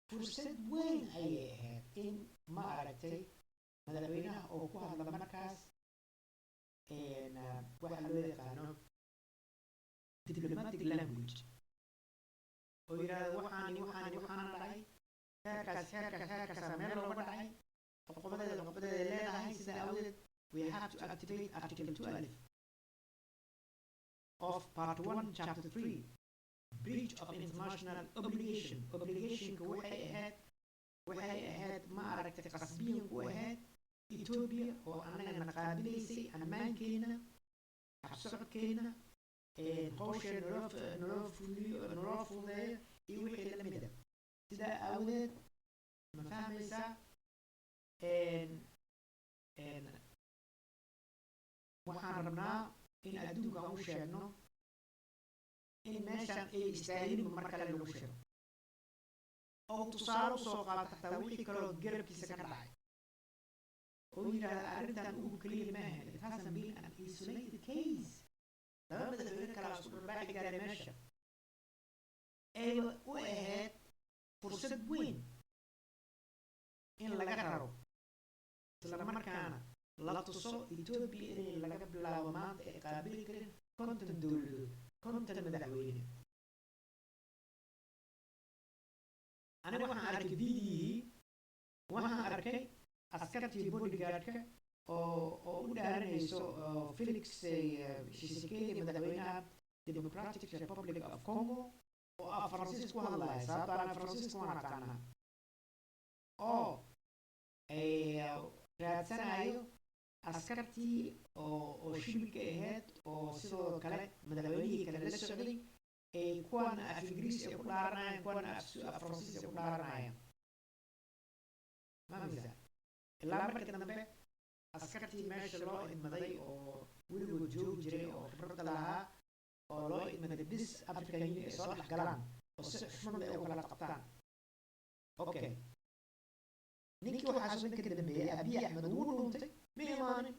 fursad weyn ayay ahayd in ma aragtay madaxweynaha oo ku hadla markaas waxa loo yaqaano diplomatic language oo yiraahdo waxaan dhacay heerkaas meel looga dhacay qodobadeeda leedahay sida awgeed we have to activate article 12 of part 1 chapter 3 breach of international obligationka waxay ahayd ma aragtay qasbiyan ku ahayd Ethiopia oo annaga naqaabilaysay ammaankeena habsocodkeena qowsheena nolol fududeeyo iyo wixii la mid ah sidaa awgeed ma fahmaysaa waxaan rabnaa in adduunka aan u sheegno in meeshaan ay istaahilin mar kale lagu shiro oo tusaale usoo qaata xataa wixii kaloo garabkiisa ka dhacay oo yidhaahda arrintan ugu keliya maaha it hasn't been an isolated case laba madaxweyne kala isku dharbaaxi gaareen meesha ay u ahayd fursad weyn in laga raro isla markaana la tuso Ethiopia inay laga bilaabo maanta ay qaabili karin konton dowladood konton madaxweyne aniga waxaan arkay videoyii waxaan arkay askartii bodyguardka oo u dhaaranayso Felix Tshisekedi madaxweynaha Democratic Republic of Congo oo af Faransiis ku hadlaya sababtoo ah Faransiisku waan aqaanaa oo ay raadsanayo askartii oo shilka ahayd oo sidoo kale madaxweynihii kale la socday ay kuwan af Ingiriisi ku dhaaranayaan kuwan af Faransiis ku dhaaranayaan mamisa ilaa markii dambe askartii meesha loo idmaday oo weligood joogi jiray oo khibradda lahaa oo loo idmaday bis African Union ay soo dhex galaan oo si xushmad leh u kala qabtaan okay ninkii waxaa soo ninka dambeeyay Abiy Ahmed wuu dhuntay ma imaanin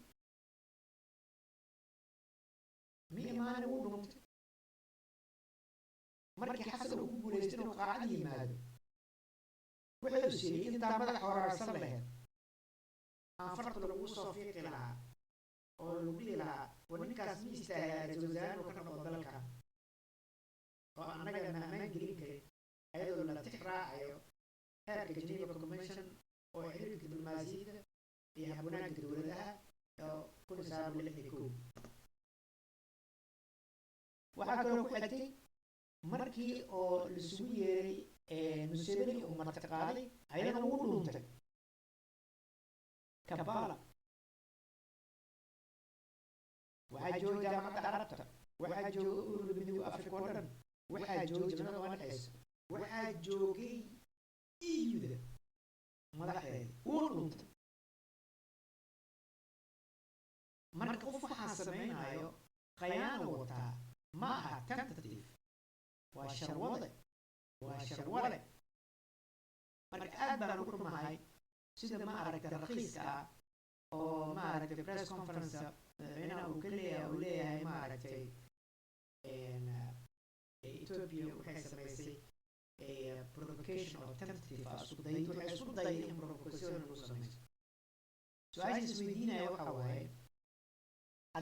wuu dhuntay markii xasan uu ku guulaystay inuu qaacad yimaado wuxuu siiyey intaa madax horaarsan lahayd aan farta lagu soo fiiqi lahaa oo lagu dhihi lahaa war ninkaas ma istaagaa ra-iisul wasaare uu ka noqdo dalkan oo annaga na ammaan gelin karin ayadoo la tix raacayo heerka Geneva Convention oo xiriirka diblomaasiyadda iyo habwanaagga dowladaha oo 1961 waxaa kaloo ku xigtay markii oo laisugu yeeray Museveni uu martiqaaday ayadana wuu dhuuntay Kampala waxaa jooga jaamacadda carabta waxaa jooga ururka midowga Afrika oo dhan waxaa jooga jamciyadda waa dhexaysa waxaa joogay EUda madaxdeeda wuu dhuuntay marka qof waxaa samaynayo khayaano wataa ma aha tentative waa sharwade marka aad baan ugu xumahay sida ma aragtay raqiiska ah oo ma aragtay press conference madaxweynaha uu ka leeyahay ma aragtay Ethiopia waxay samaysay provocation or tentative waxay isku dayday in provocation lagu samayso su-aasha isweydiinaya waxa waaye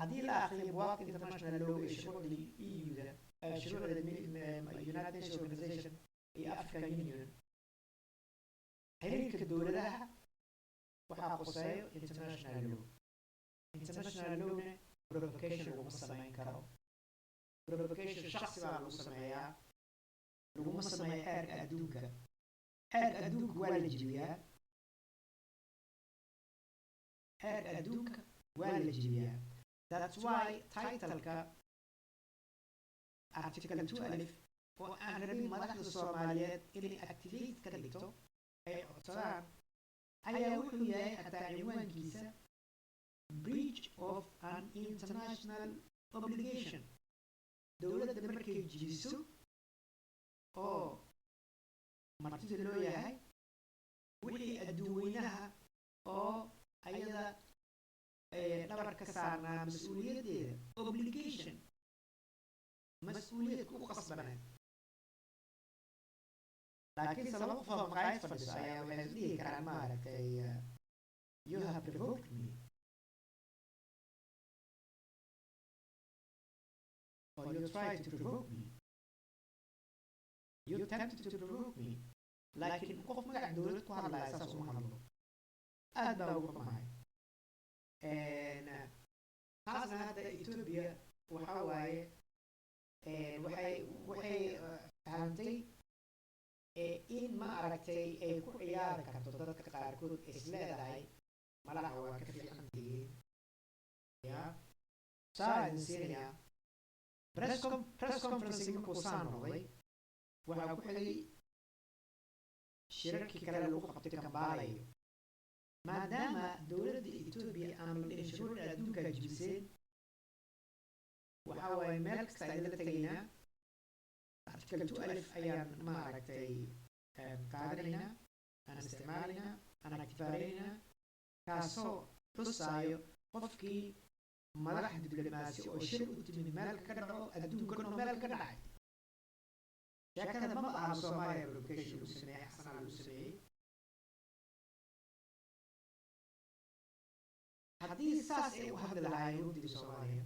haddii la akhriyo buwaagta international law ee shuruucda EUda shuruucda United Nations Organization iyo African Union xiriirka dowladaha waxaa quseeyo international lawna provocation laguma samayn karo provocation shakhsi baa lagu sameeyaa laguma sameeyo xeerka adduunka waa la jibiyaa xeerka adduunka waa la jibiyaa that's why titleka article 12 oo aan rabin madaxda Soomaaliyeed inay activate ka dhigto ay codsadaan ayaa wuxuu yahay xataa cinwaankiisa breach of an international obligation. dowladda markay jibiso oo martida loo yahay wixii adduunweynaha oo ayada dhabar ka saarnaa mas-uuliyaddeeda obligation mas-uuliyad ku qasbaneed. laakiinse laba qof oo maqaayad fadhiso ayaa waxay dhihi karaan maaragtay you have provoked me or you tried to provoke me, you attempted to provoke me. laakiin qof magac dowlad ku hadlaya saas uma hadlo. aad baa uga xumahay. taasna hadda Ethiopia waxa waaye waxay fahamtay in ma aragtay ay ku ciyaari karto dadka qaarkood isleedahay malaha waa ka fiican tihiin. ya saainsiinaya press conference markuu saa noqday waxaa ku xigay shirarkii kale lagu qabtay kambaalayo. maadaama dowladda Ethiopia aanu dhihin shuruucda adduunka jibiseen, waxa waaye meel kasta ay la tegaynaa. article 2 ayaan ma aragtay qaadanaynaa, aan isticmaalaynaa, aan activaalaynaa, kaasoo xusaayo qofkii madax diblomaasi oo shir u timid meel ka dhaco adduunkan oo meel ka dhacay. sheekada ma aha Soomaaliya provocation lagu sameeyey, xasanaa lagu sameeyey. haddii saas ay u hadli lahaayeen runtii Soomaaliya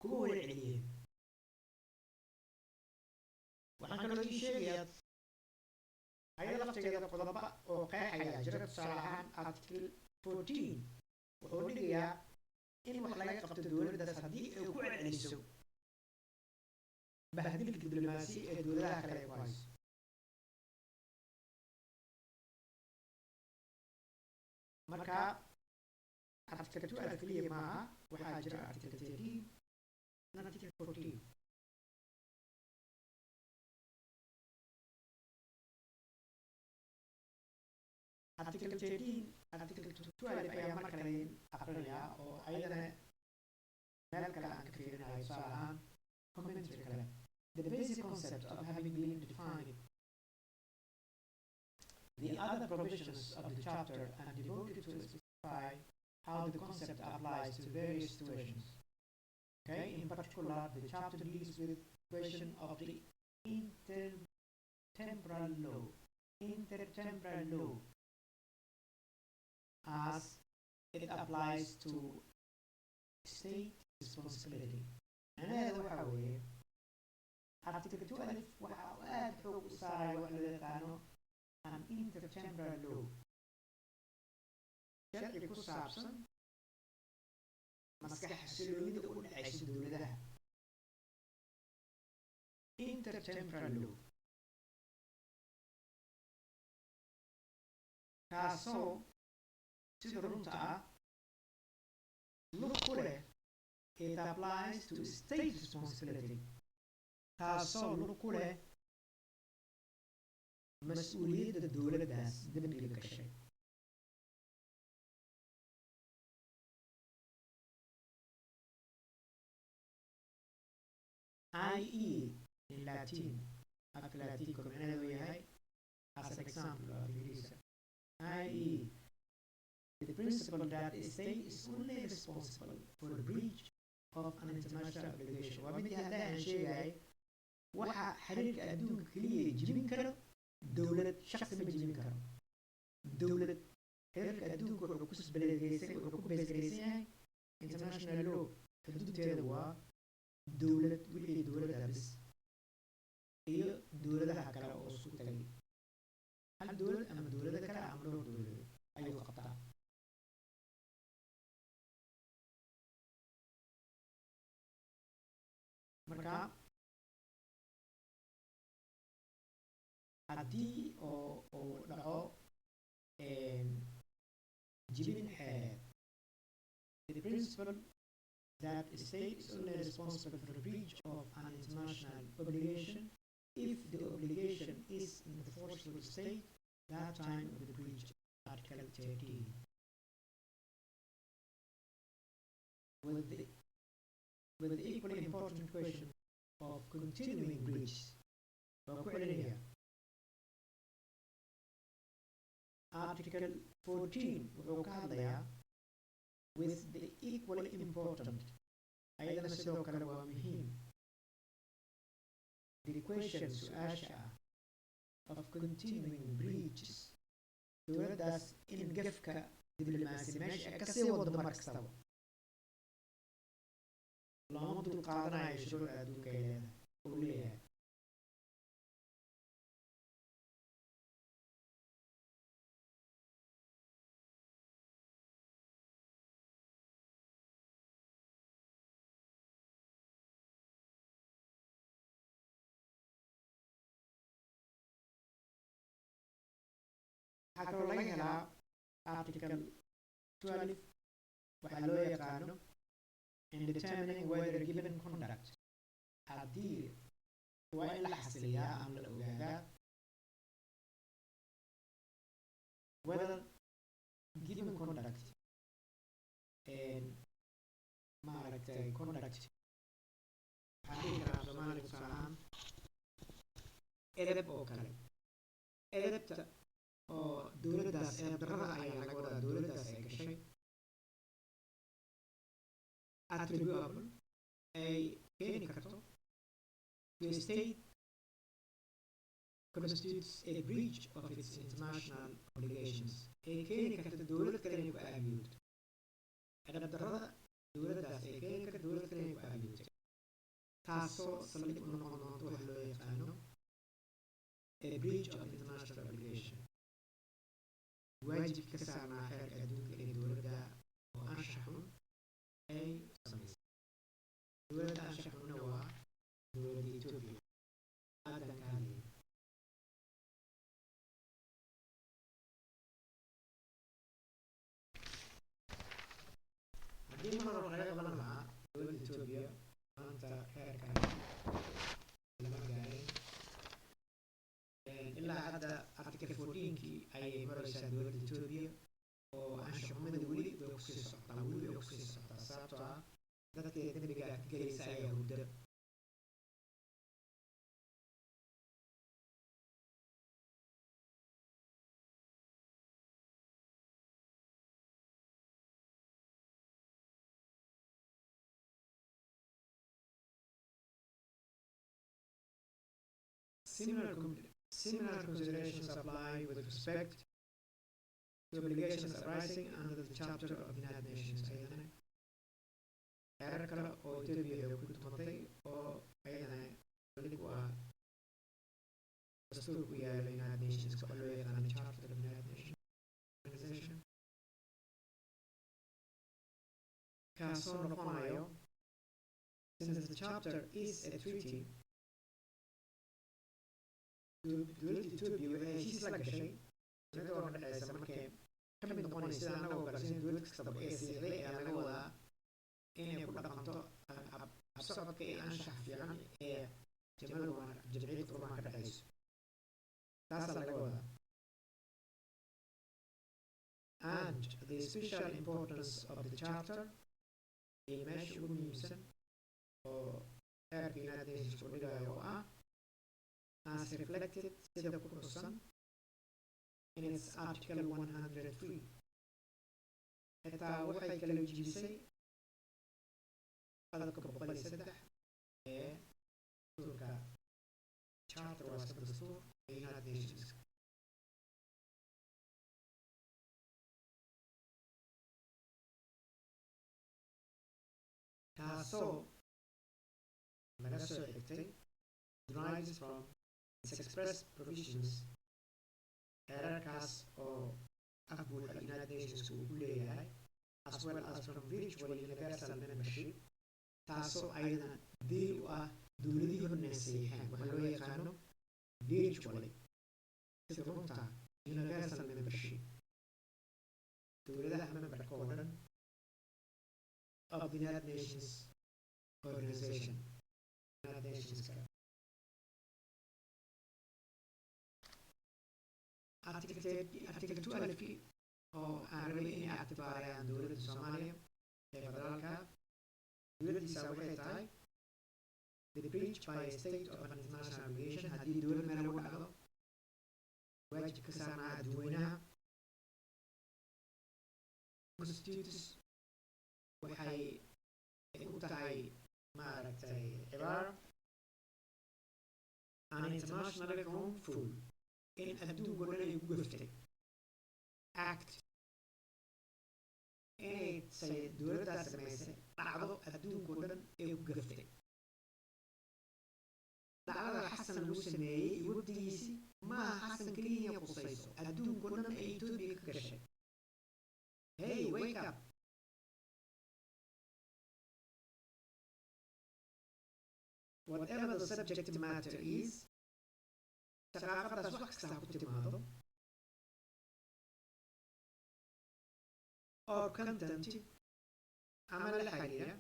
kuma wada celiyeen. waxaan kaloo ii sheegayaa ayada laftigeeda qodobo oo qeexaya jira. tusaale ahaan article 14 wuxuu dhigayaa in wax laga qabto dowladdaas haddii ay ku celceliso bahdilka diblomaasi ee dowladaha kale ay ku hayso. marka article 2 keliya maaha, waxaa jira article 13 and article 14. article 13 article 12 ayaa mar kale aqrinayaa oo ayadana meel kale aan ka fiirinayo. tusaale ahaan commentary kale. The basic concept of having been defined, the other provisions of the chapter are devoted to specify how the concept applies to various situations. Okay, in particular, the chapter deals with the question of the intertemporal law as it applies to state responsibility. macnaheedu waxa weeye article 2 waxa uu aad xoog u saaraya wax loo yaqaano an intertemporal law, sharci ku saabsan maskax xasiloonida u dhexaysa dowladaha. intertemporal law kaasoo sida runta ah lug ku leh it applies to state responsibility, kaasoo lug ku leh mas-uuliyadda dowladdaas dembiga gashay. ie in Latin afka Latinka macnaheedu yahay as an example of Ingiriisa. ie the principle that the state is only responsible for the breach of an international obligation. waa mid hadda aan sheegay waxa xiriirka adduunka keliya jibin karo dowlad, shakhsi ma jibin karo. dowlad xiriirka adduunka wuxuu ku beesgaraysan yahay international law. xuduudteeda waa dowlad wixii dowladda bis iyo dowladaha kale oo isku tagay. hal dowlad ama dowlada kale ama dhowr dowladood ayuu qabtaa. marka haddii oo dhaco jibin xeereed, the principle that the state is only responsible for the breach of an international obligation if the obligation is in the force of the state that time of the breach, Article 13, with the equally important question of continuing breach. Here, Article 14 wuxuu ka hadlayaa with the equally important ayadana sidoo kale waa muhiim the question su-aasha of continuing breaches dowladdaas in gefka diblomaasi meesha ka sii wado mar kastaba looma dul qaadanayo shuruucda adduunka ay leedahay uu leeyahay waxaa kaloo laga helaa article 12 waxaa loo yaqaano in determining whether given conduct haddii waa in la xasiliyaa ama la ogaadaa whether given conduct maaragtay conduct waxaan dhihi karaa soomaaliga tusaale ahaan edeb oo kale edebta oo dowladdaas eedarrada ayaa laga wadaa dowladdaas ay gashay attributable ay keeni karto to a state constitutes a breach of its international obligations ay keeni karto dowlad kale inay ku aabiyoto eedarrada dowladdaas ay keeni karto dowlad kale inay ku aabiyoto taasoo saldhig u noqon doonto wax loo yaqaano a breach of international obligation waajib ka saarnaa xeerka adduunka ee dowladda oo anshaxun ay samaysay dowladda anshaxunna waa dowladda Ethiopia aadan ka hadlayay haddii mar hore laga qaban lahaa dowladda Ethiopia maanta xeerkan lama gaarin ilaa hadda article 14kii ayay maraysaa dowladda Ethiopia oo anshaxumada weli way kusii socotaa weli way kusii socotaa sababtoo ah dadka dembiga gelaysa ayaa hurda Similar considerations apply with respect to obligations arising under the Charter of the United Nations. Ayadana xeerar kale oo Ethiopia ay ku tumatay oo ayadana saldhig u ah dastuur ku yaala United Nations waxa loo yaqaano Charter of the United Nations Organization kaasoo noqonayo since the charter is a treaty dowladda Ethiopia waxay heshiis la gashay sanada oo dhexeysa markay ka mid noqonaysa sida anagoo kale sida dowlad kastaba ee siixday ayaa laga wadaa inay ku dhaqanto habsocodka iyo anshax fiican ee jamciyadda qurumaha ka dhexeyso taasaa laga wadaa and the special importance of the charter iyo meesha ugu muhiimsan oo xeerka United Nations ku dhigayo oo ah as reflected sida ku xusan in its article 103 xitaa waxay kala jibisay qodobka 103 ee dastuurka charter waa iska dastuur ee United Nations kaasoo laga soo xigtay derives from its express provisions xeerarkaas oo ah buuxa United Nations uu ku leeyahay as well as from virtual universal membership taasoo ayadana deel u ah dowladihii horna saxiixeen waxaa loo yaqaano virtually sida runta universal membership dowladaha memberka oo dhan of the United Nations Organization United Nations article 12 oo aan rabay inay activaarayaan dowladda Soomaaliya ee federaalka dowladdiisa waxay tahay the breach by a state of an international obligation haddii dowlad meel lagu dhacdo waajib ka saarnaa dadweynaha constitutes waxay u tahay maaragtay cibaaro an international wrongful in adduunko dhan ay ku gaftay act inay say dowladdaas samaysay dhacdo adduunko dhan ay ku gaftay dhacdada xasan lagu sameeyey iyo wafdigiisii maaha xasan keliya qusayso adduunko dhan ay Ethiopia ka gashay hey wake up whatever the subject matter is shaqaaqadaas wax kasta ha ku timaado or content ama la xiriira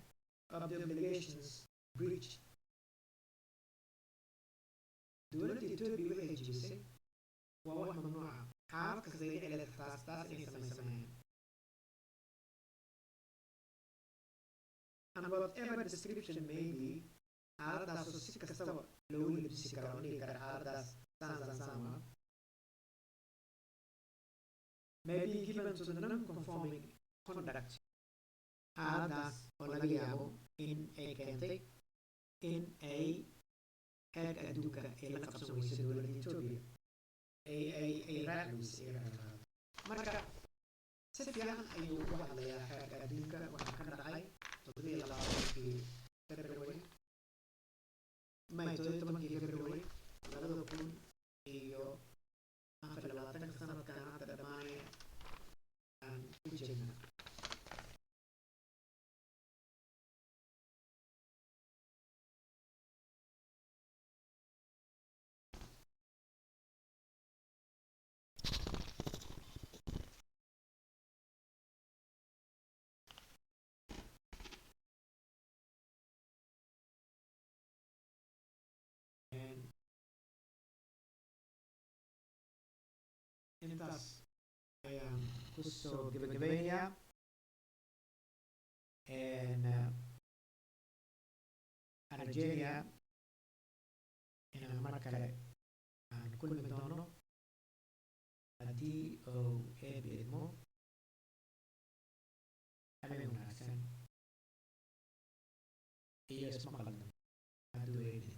of the obligations breach dowladda Ethiopia waxay jebisay waa wax mamnuuca xaalad kasta ay dhici leedahay taas inay sameeyaan and whatever description may be xaaladaasoo si kastaba loogu labisi karo oo dhihi kara xaaladaas sama may be given to the non-conforming conduct xaaladaas oo laga yaabo in ay keentay in ay heerka adduunka ay la qabsan weyso dowladda Ethiopia ay raaci weysay marka si fiican ayuu uga hadlayaa heerka adduunka waxaa ka dhacay 7 February May 17 February 2024 sanadkan hadda dhammaanaya aan ku jirna intaas ayaan kusoo gabagabeynayaa aan rajeynayaa inaan mar kale aan kulmi doono haddii uu eebi idmo habeen wanaagsan iyo ismaqal hadduu eebi